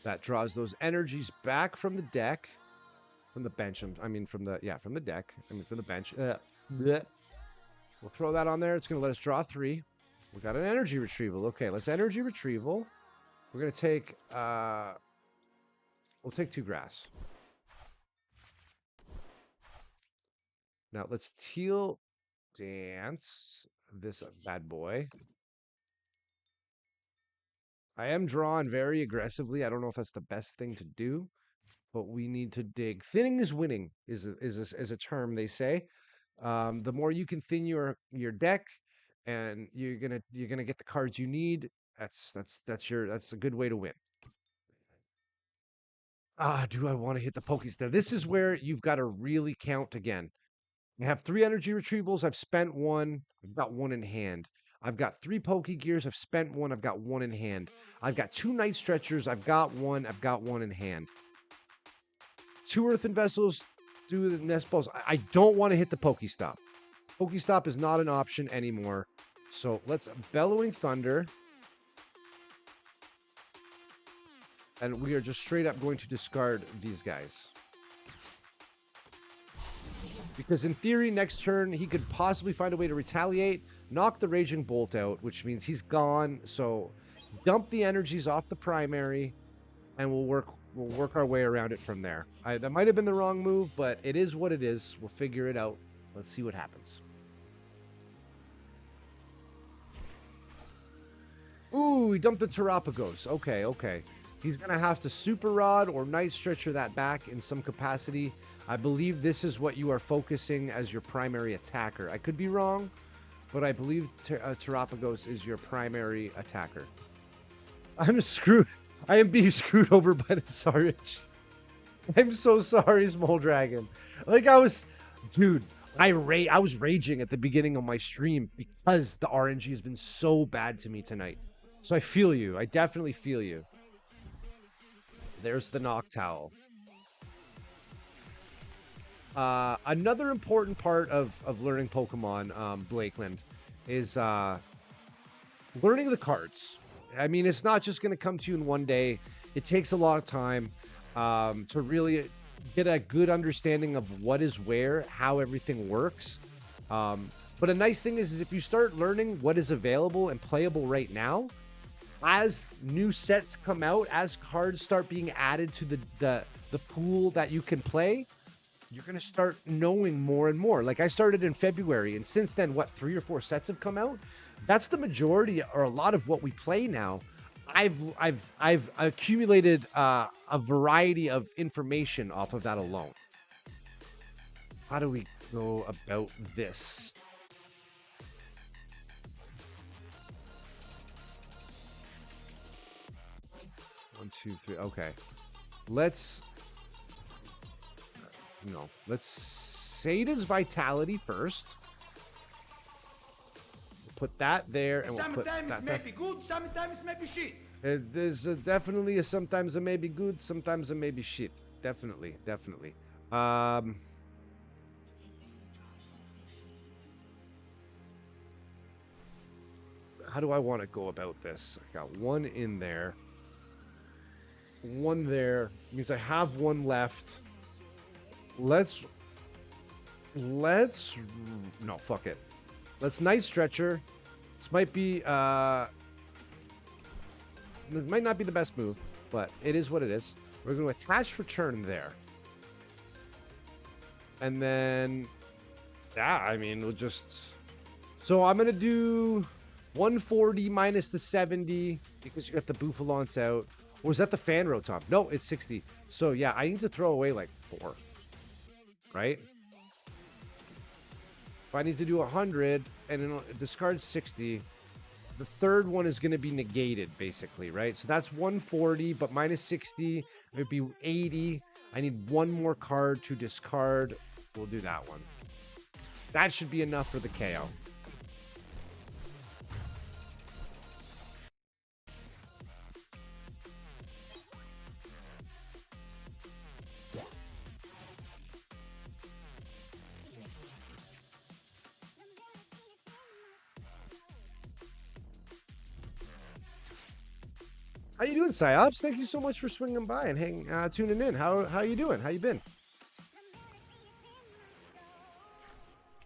That draws those energies back from the deck. From the bench. From the deck. From the bench. We'll throw that on there. It's going to let us draw 3. We got an energy retrieval. Okay, let's energy retrieval. We're going to take, we'll take 2 grass. Now let's Teal Dance this bad boy. I am drawing very aggressively. I don't know if that's the best thing to do, but we need to dig. Thinning is winning is a term they say. The more you can thin your deck, and you're gonna get the cards you need. That's a good way to win. Do I want to hit the Pokestop? This is where you've got to really count again. I have 3 energy retrievals. I've spent 1. I've got 1 in hand. I've got 3 Pokegears. I've spent 1. I've got 1 in hand. I've got 2 Night Stretchers. I've got 1. I've got 1 in hand. 2 Earthen Vessels. 2 the Nest Balls. I don't want to hit the Pokestop. Pokestop is not an option anymore. So let's Bellowing Thunder. And we are just straight up going to discard these guys. Because in theory, next turn, he could possibly find a way to retaliate, knock the Raging Bolt out, which means he's gone. So dump the energies off the primary, and we'll work our way around it from there. That might have been the wrong move, but it is what it is. We'll figure it out. Let's see what happens. Ooh, he dumped the Terapagos. Okay, okay. He's going to have to Super Rod or Night Stretcher that back in some capacity. I believe this is what you are focusing as your primary attacker. I could be wrong, but I believe Terapagos is your primary attacker. I'm screwed. I am being screwed over by the Sarich. I'm so sorry, Small Dragon. Like dude, I was raging at the beginning of my stream because the RNG has been so bad to me tonight. So I feel you. I definitely feel you. There's the Noctowl. Another important part of learning Pokemon, Blakeland, is learning the cards. I mean, it's not just going to come to you in one day. It takes a lot of time to really get a good understanding of what is where, how everything works. But a nice thing is if you start learning what is available and playable right now, as new sets come out, as cards start being added to the pool that you can play, you're going to start knowing more and more. Like I started in February, and since then, 3 or 4 sets have come out? That's the majority or a lot of what we play now. I've accumulated a variety of information off of that alone. How do we go about this? One, two, three. Okay. Let's Sada's Vitality first. Put that there, and we'll put Sometimes that. maybe good, sometimes maybe shit. There's definitely sometimes it may be good, sometimes it may be shit. Definitely. How do I want to go about this? I got one in there. One there. Means I have one left. Let's no, fuck it. Let's Night Stretcher. This might be this might not be the best move, but it is what it is. We're going to attach return there. And then yeah, I mean, we'll just so I'm going to do 140 minus the 70 because you got the Bouffalance out. Or is that the fan Rotom? No, it's 60. So yeah, I need to throw away like 4. Right? If I need to do 100 and then discard 60, the third one is going to be negated, basically, right? So that's 140, but minus 60, it would be 80. I need one more card to discard. We'll do that one. That should be enough for the KO. How you doing, Psyops? Thank you so much for swinging by and tuning in. How you doing? How you been?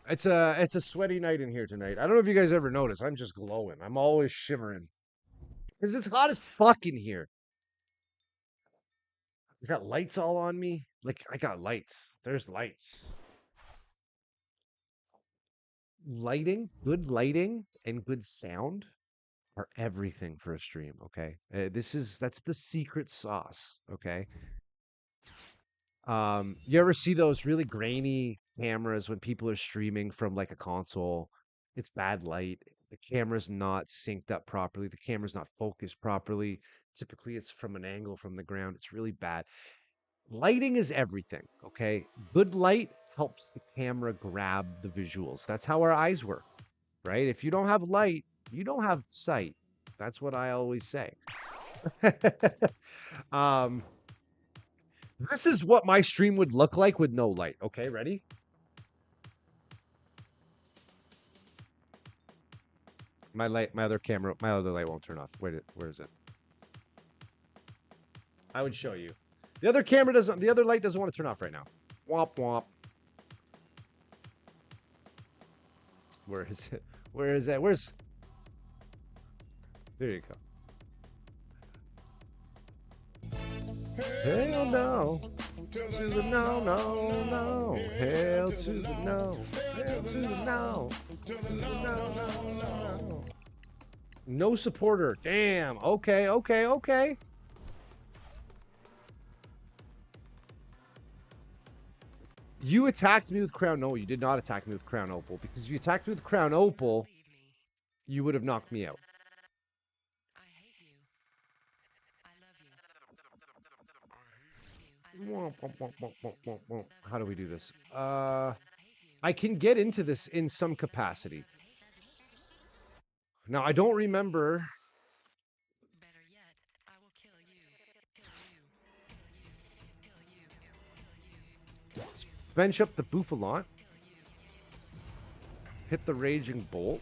It's a sweaty night in here tonight. I don't know if you guys ever notice. I'm just glowing. I'm always shivering because it's hot as fuck in here. I got lights all on me. Like I got lights. There's lights. Good lighting, and good sound are everything for a stream, okay? That's the secret sauce, okay? You ever see those really grainy cameras when people are streaming from like a console? It's bad light. The camera's not synced up properly. The camera's not focused properly. Typically, it's from an angle from the ground. It's really bad. Lighting is everything, okay? Good light helps the camera grab the visuals. That's how our eyes work, right? If you don't have light, you don't have sight. That's what I always say. This is what my stream would look like with no light. Okay, ready? My other light won't turn off. Where is it? I would show you. The other light doesn't want to turn off right now. Womp womp. Where is it? Where is that? There you go. Hell no. To the no. Hell to the no. No. No. No supporter. Damn. Okay. You attacked me with Crown. No, you did not attack me with Crown Opal. Because if you attacked me with Crown Opal, you would have knocked me out. How do we do this? I can get into this in some capacity. Now, I don't remember. Bench up the Bouffalant. Hit the Raging Bolt.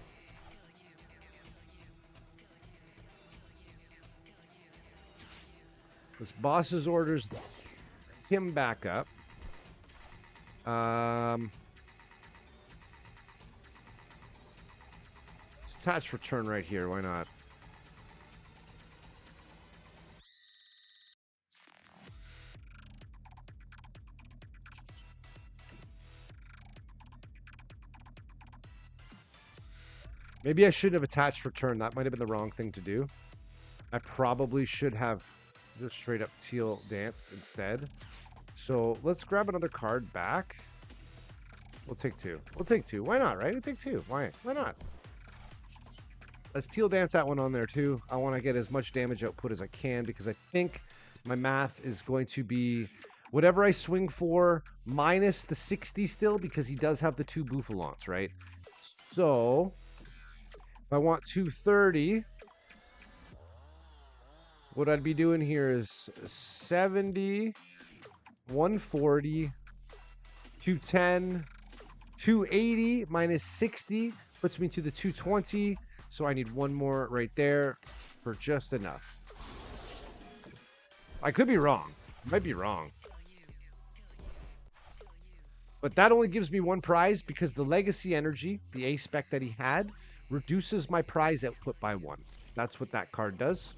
This boss's orders him back up. Attach return right here. Why not? Maybe I shouldn't have attached return. That might have been the wrong thing to do. I probably should have just straight up teal danced instead. So let's grab another card back. We'll take two. We'll take two. Why not, right? We'll take two. Why not? Let's teal dance that one on there too. I want to get as much damage output as I can because I think my math is going to be whatever I swing for minus the 60 still because he does have the 2 Bouffalants, right? So if I want 230, what I'd be doing here is 70, 140, 210, 280 minus 60 puts me to the 220. So I need one more right there for just enough. I could be wrong. Might be wrong. But that only gives me one prize because the legacy energy, the A spec that he had, reduces my prize output by 1. That's what that card does.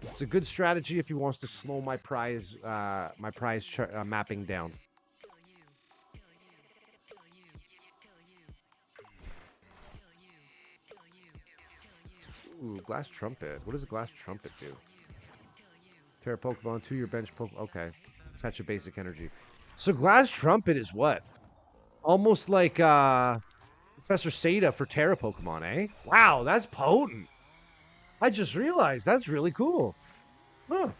It's a good strategy if he wants to slow my prize mapping down. Ooh, Glass Trumpet. What does a Glass Trumpet do? Tear a Pokemon to your bench Pokemon. Okay. Attach a basic energy. So Glass Trumpet is what? Almost like Professor Seda for Terra Pokemon, eh? Wow, that's potent. I just realized that's really cool. Huh.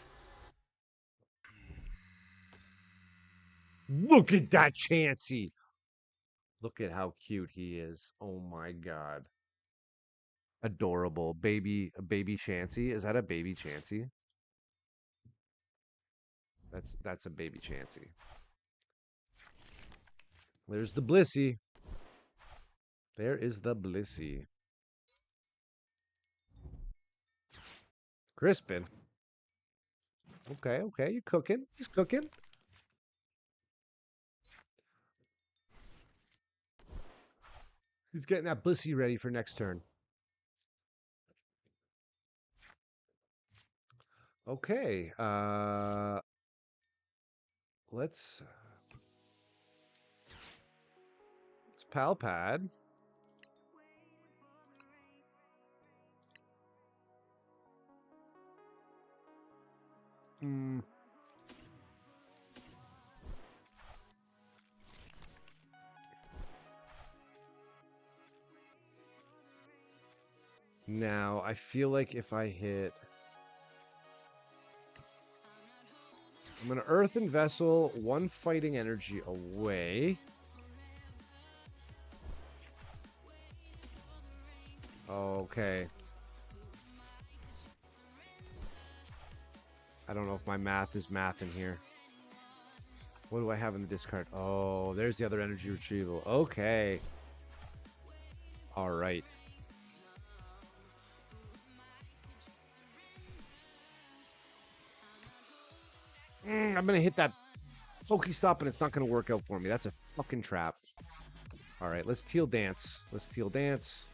Look at that Chansey. Look at how cute he is. Oh my god. Adorable. A baby Chansey. Is that a baby Chansey? That's a baby Chansey. There's the Blissey. There is the Blissey. Crispin. Okay. You cooking. He's cooking. He's getting that Blissey ready for next turn. Okay. Let's Pal Pad. Now, I feel like if I hit... I'm going to Earthen Vessel, 1 fighting energy away. Okay. I don't know if my math is math in here. What do I have in the discard? Oh, there's the other energy retrieval. Okay. All right. I'm going to hit that Pokestop and it's not going to work out for me. That's a fucking trap. All right, let's teal dance. Let's teal dance.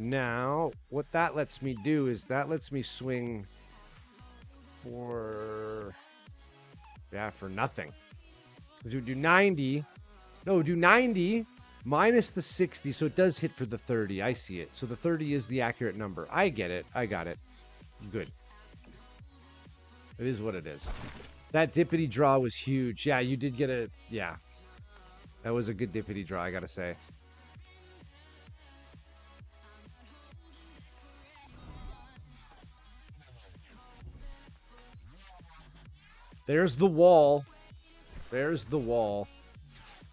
Now, what that lets me do is that lets me swing for, yeah, for nothing. Because we do 90. No, do 90 minus the 60, so it does hit for the 30. I see it. So the 30 is the accurate number. I get it. I got it. Good. It is what it is. That dippity draw was huge. Yeah, you did get a... Yeah. That was a good dippity draw, I gotta say. There's the wall. There's the wall.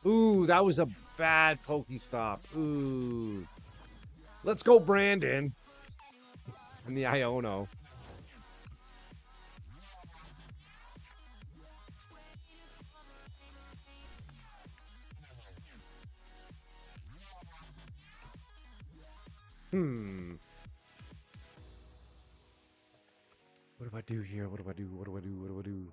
Ooh, that was a bad Pokestop. Ooh. Let's go, Brandon. And the Iono. What do I do here? What do I do? What do I do? What do I do?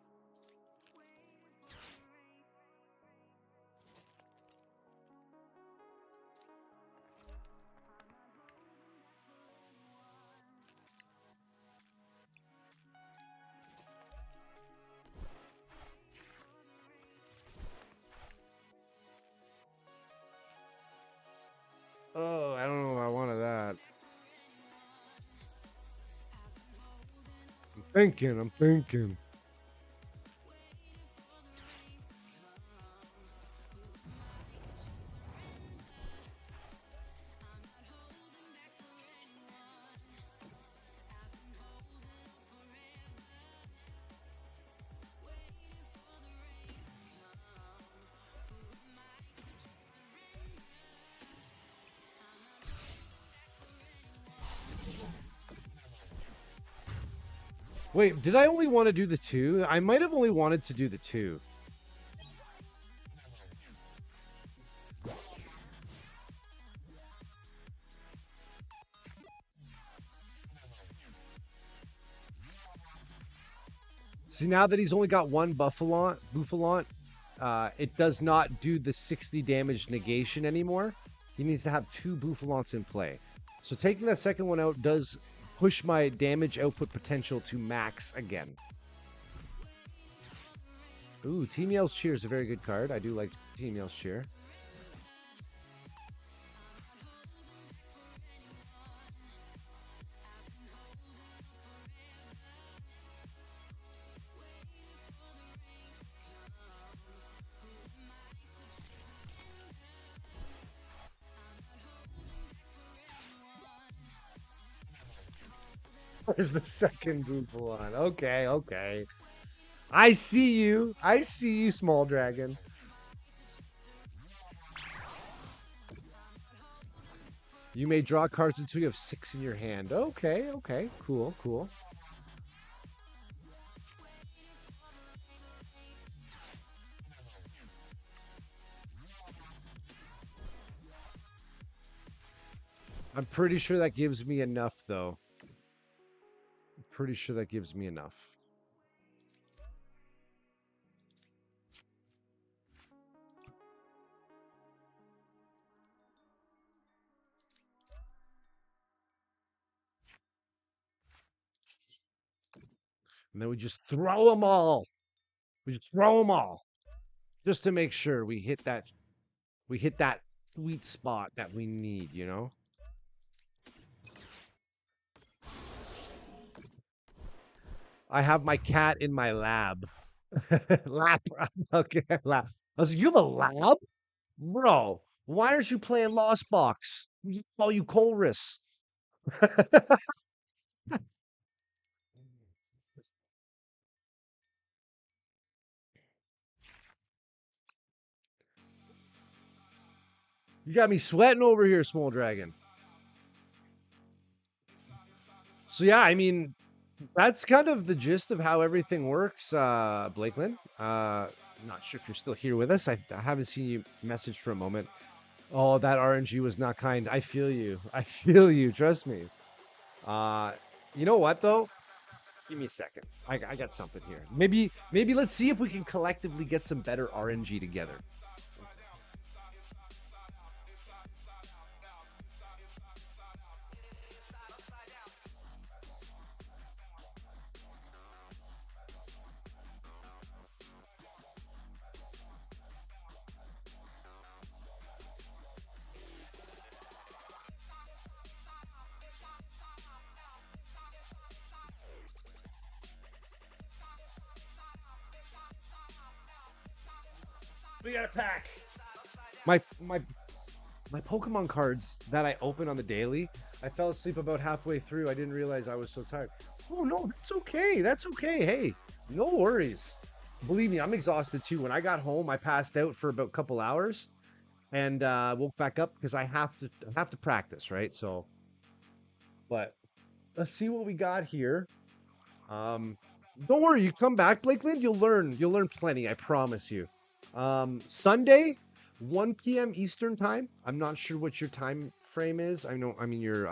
Oh, I don't know if I wanted that. I'm thinking. Wait, did I only want to do the 2? I might have only wanted to do the 2. See, now that he's only got one Buffalant, it does not do the 60 damage negation anymore. He needs to have 2 Buffalants in play. So taking that second one out does push my damage output potential to max again. Ooh, Team Yell's Cheer is a very good card. I do like Team Yell's Cheer. Where's the second Buffalon? Okay, okay. I see you. I see you, small dragon. You may draw cards until you have 6 in your hand. Okay, okay. Cool, cool. I'm pretty sure that gives me enough, though. I'm pretty sure that gives me enough. And then we just throw them all. We just throw them all. Just to make sure we hit that sweet spot that we need, you know? I have my cat in my lab. Lap. Okay, lab. I was like, you have a lab? Bro, why aren't you playing Lost Box? We just call you Colress. You got me sweating over here, small dragon. So yeah, I mean, that's kind of the gist of how everything works, Blakeland. Not sure if you're still here with us. I haven't seen you message for a moment. Oh, that RNG was not kind. I feel you. I feel you. Trust me. You know what though? Give me a second. I got something here. Maybe let's see if we can collectively get some better RNG together. We got a pack. My Pokemon cards that I open on the daily, I fell asleep about halfway through. I didn't realize I was so tired. Oh no, that's okay. That's okay. Hey, no worries. Believe me, I'm exhausted too. When I got home, I passed out for about a couple hours and woke back up because I have to practice, right? So, but let's see what we got here. Um, don't worry, you come back, Blakeland, you'll learn plenty, I promise you. Sunday, 1 p.m. Eastern time. I'm not sure what your time frame is. I mean your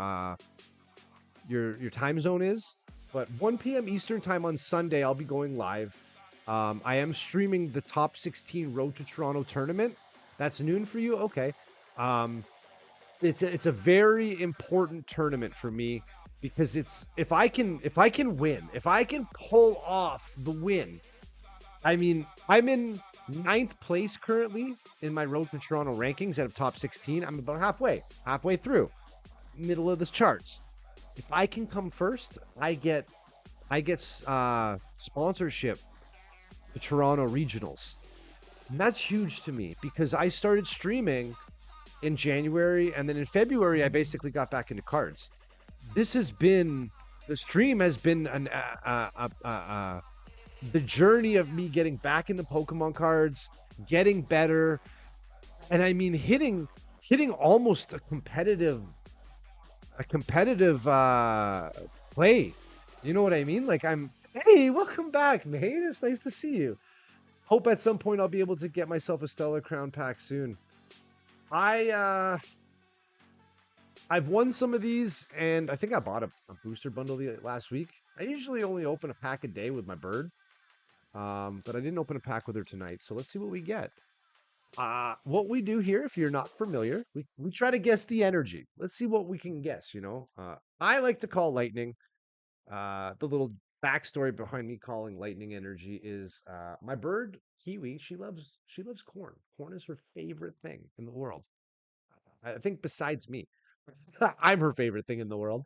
time zone is, but 1 p.m. Eastern time on Sunday, I'll be going live. I am streaming the top 16 Road to Toronto tournament. That's noon for you, okay? Um, it's a very important tournament for me because it's if I can win, if I can pull off the win. I mean, I'm in ninth place currently in my Road to Toronto rankings out of top 16. I'm about halfway through, middle of the charts. If I can come first, I get sponsorship to Toronto regionals. And that's huge to me because I started streaming in January, and then in February, I basically got back into cards. This has been the stream has been the journey of me getting back into Pokemon cards, getting better, and I mean hitting almost a competitive play. You know what I mean? Like hey, welcome back, mate. It's nice to see you. Hope at some point I'll be able to get myself a Stellar Crown pack soon. I've won some of these, and I think I bought a booster bundle last week. I usually only open a pack a day with my bird, but I didn't open a pack with her tonight. So let's see what we get. What we do here, if you're not familiar, we try to guess the energy. Let's see what we can guess. I like to call lightning. The little backstory behind me calling lightning energy is my bird Kiwi. She loves corn. Corn is her favorite thing in the world. I think besides me. I'm her favorite thing in the world.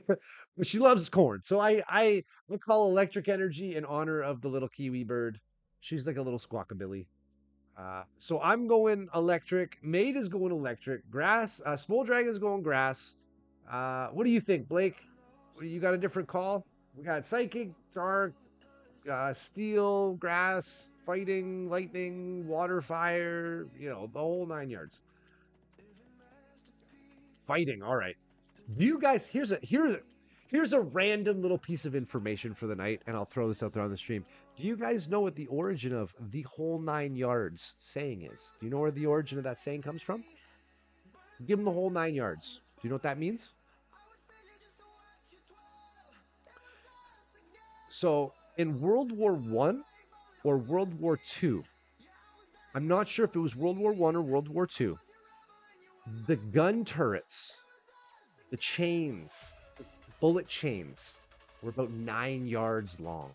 But she loves corn. So I call electric energy in honor of the little kiwi bird. She's like a little squawkabilly. So I'm going electric. Maid is going electric. Grass. Small Dragon's going grass. What do you think, Blake? You got a different call? We got psychic, dark, steel, grass, fighting, lightning, water, fire. The whole 9 yards. Fighting. All right. You guys, here's a random little piece of information for the night, and I'll throw this out there on the stream. Do you guys know what the origin of the whole 9 yards saying is? Do you know where the origin of that saying comes from? Give them the whole 9 yards. Do you know what that means? So in World War One or World War Two, I'm not sure if it was World War One or World War Two. The gun turrets, the chains, the bullet chains were about 9 yards long.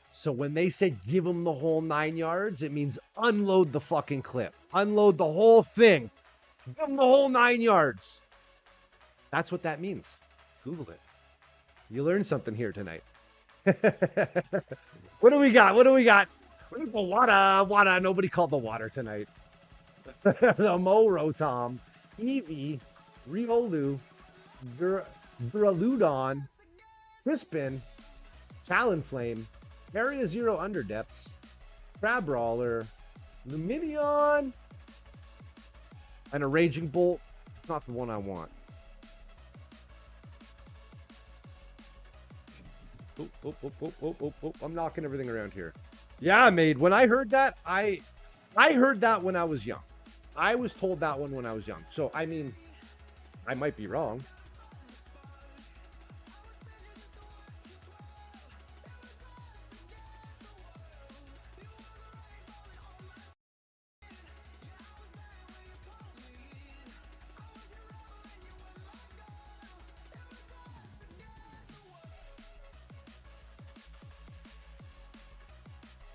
So when they said give them the whole 9 yards, it means unload the fucking clip. Unload the whole thing. Give them the whole 9 yards. That's what that means. Google it. You learned something here tonight. What do we got? The water. Nobody called the water tonight. The Morotom, Eevee, Riolu, Duraludon, Crispin, Talonflame, Area Zero Underdepths, Crabrawler, Luminion, and a Raging Bolt. It's not the one I want. Oh. I'm knocking everything around here. Yeah, Maid. When I heard that, I heard that when I was young. I was told that one when I was young. So, I mean, I might be wrong.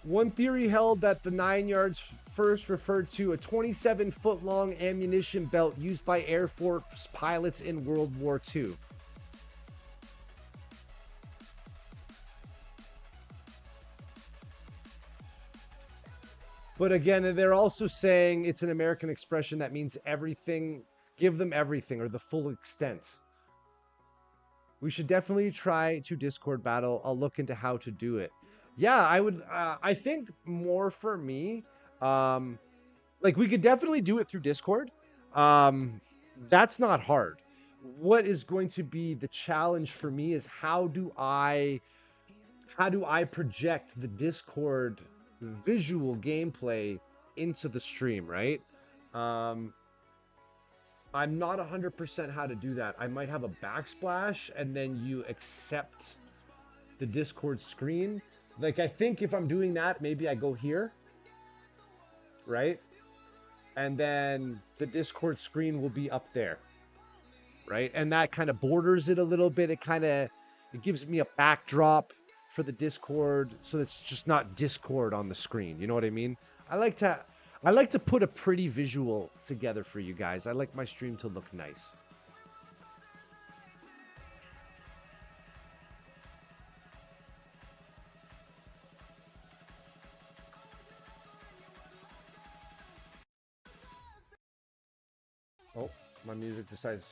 One theory held that the 9 yards first referred to a 27-foot long ammunition belt used by Air Force pilots in World War II. But again, they're also saying it's an American expression that means everything, give them everything or the full extent. We should definitely try to Discord battle. I'll look into how to do it. Yeah, I would. I think more for me. Um, like we could definitely do it through Discord. Um, that's not hard. What is going to be the challenge for me is how do I project the Discord visual gameplay into the stream, right? Um, I'm not 100% how to do that. I might have a backsplash and then you accept the Discord screen. Like, I think if I'm doing that, maybe I go here, right? And then the Discord screen will be up there, right? And that kind of borders it a little bit. It gives me a backdrop for the Discord so it's just not Discord on the screen. You know what I mean? I like to I like to put a pretty visual together for you guys. I like my stream to look nice. Oh, my music decides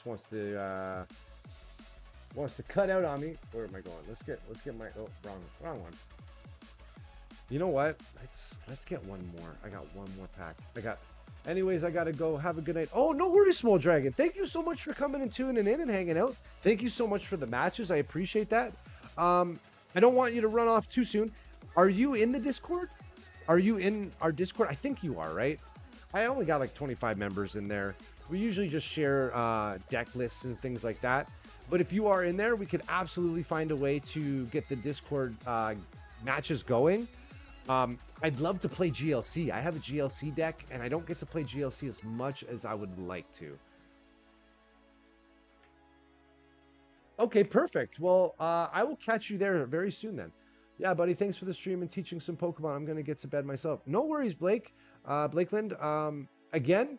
wants to cut out on me. Where am I going? Let's get my wrong one. You know what? Let's get one more. I got one more pack. Anyways, I gotta go. Have a good night. Oh, no worries, Small Dragon. Thank you so much for coming and tuning in and hanging out. Thank you so much for the matches. I appreciate that. I don't want you to run off too soon. Are you in the Discord? Are you in our Discord? I think you are, right? I only got like 25 members in there. We usually just share deck lists and things like that. But if you are in there, we could absolutely find a way to get the Discord matches going. I'd love to play GLC. I have a GLC deck, and I don't get to play GLC as much as I would like to. Okay, perfect. Well, I will catch you there very soon then. Yeah, buddy, thanks for the stream and teaching some Pokemon. I'm going to get to bed myself. No worries, Blake. Blakeland, again,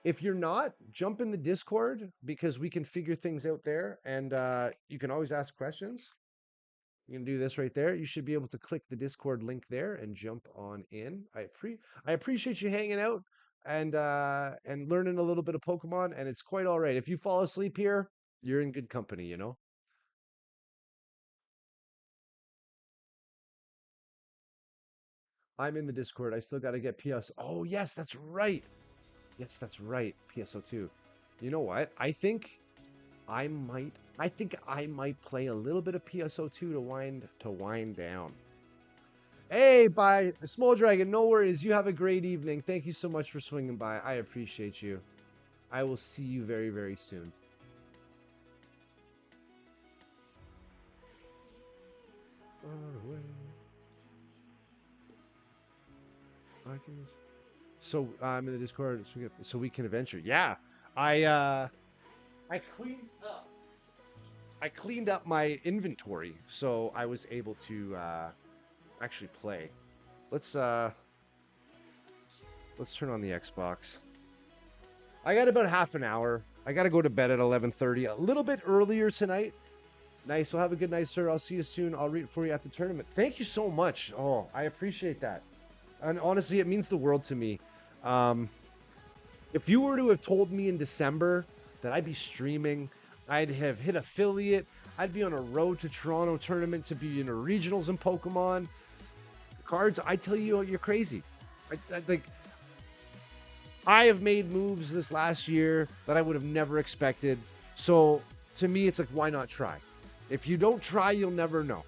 if you're not, jump in the Discord because we can figure things out there, and you can always ask questions. You can do this right there. You should be able to click the Discord link there and jump on in. I appreciate you hanging out and learning a little bit of Pokemon, and it's quite all right. If you fall asleep here, you're in good company, you know? I'm in the Discord. I still got to get PS. Oh, yes, that's right. Yes, that's right. PSO2. You know what? I think I might play a little bit of PSO2 to wind down. Hey, bye. Small Dragon, no worries. You have a great evening. Thank you so much for swinging by. I appreciate you. I will see you very, very soon. So I'm in the Discord so we can adventure. Yeah. I cleaned up. I cleaned up my inventory, so I was able to actually play. Let's turn on the Xbox. I got about half an hour. I got to go to bed at 11:30, a little bit earlier tonight. Nice. Well, have a good night, sir. I'll see you soon. I'll read for you at the tournament. Thank you so much. Oh, I appreciate that. And honestly, it means the world to me. Um, if you were to have told me in December that I'd be streaming, I'd have hit affiliate, I'd be on a road to Toronto tournament to be in a regionals in Pokemon cards, I tell you, you're crazy. Like, I have made moves this last year that I would have never expected. So to me, it's like, why not try? If you don't try, you'll never know,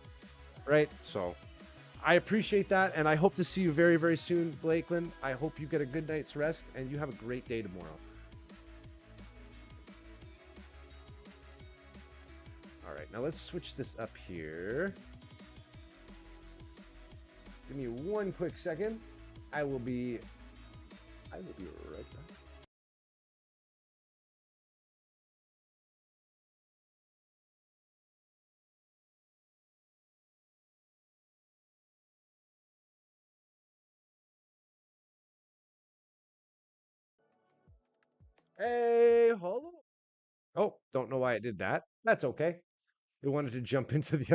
right? So I appreciate that, and I hope to see you very, very soon, Blakeland. I hope you get a good night's rest, and you have a great day tomorrow. All right, now let's switch this up here. Give me one quick second. I will be right back. Hey, hello. Oh, don't know why it did that. That's okay. It wanted to jump into the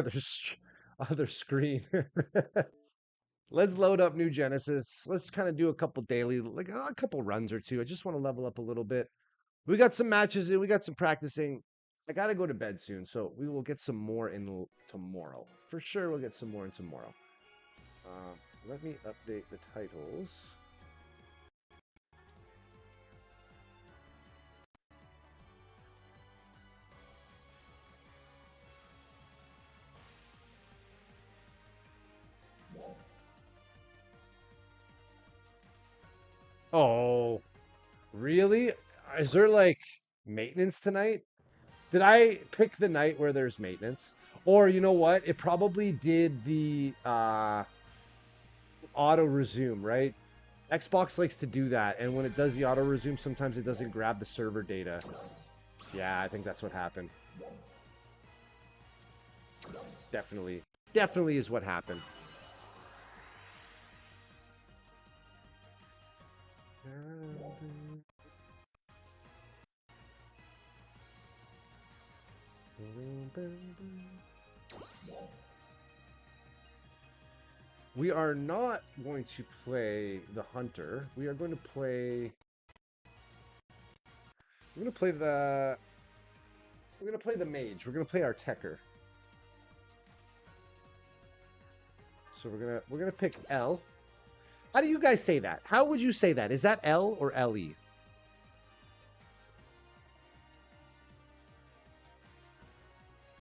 other screen. Let's load up New Genesis. Let's kind of do a couple daily, like a couple runs or two. I just want to level up a little bit. We got some matches and we got some practicing. I got to go to bed soon, so we will get some more in tomorrow. For sure, we'll get some more in tomorrow. Let me update the titles. Oh, really? Is there like maintenance tonight? Did I pick the night where there's maintenance? Or you know what? It probably did the auto resume, right? Xbox likes to do that, and when it does the auto resume, sometimes it doesn't grab the server data. Yeah, I think that's what happened. Definitely. Definitely is what happened. We are not going to play the hunter. We are going to play. We're going to play the. We're going to play the mage. We're going to play our techer. So we're gonna pick L. How do you guys say that? How would you say that? Is that L or LE?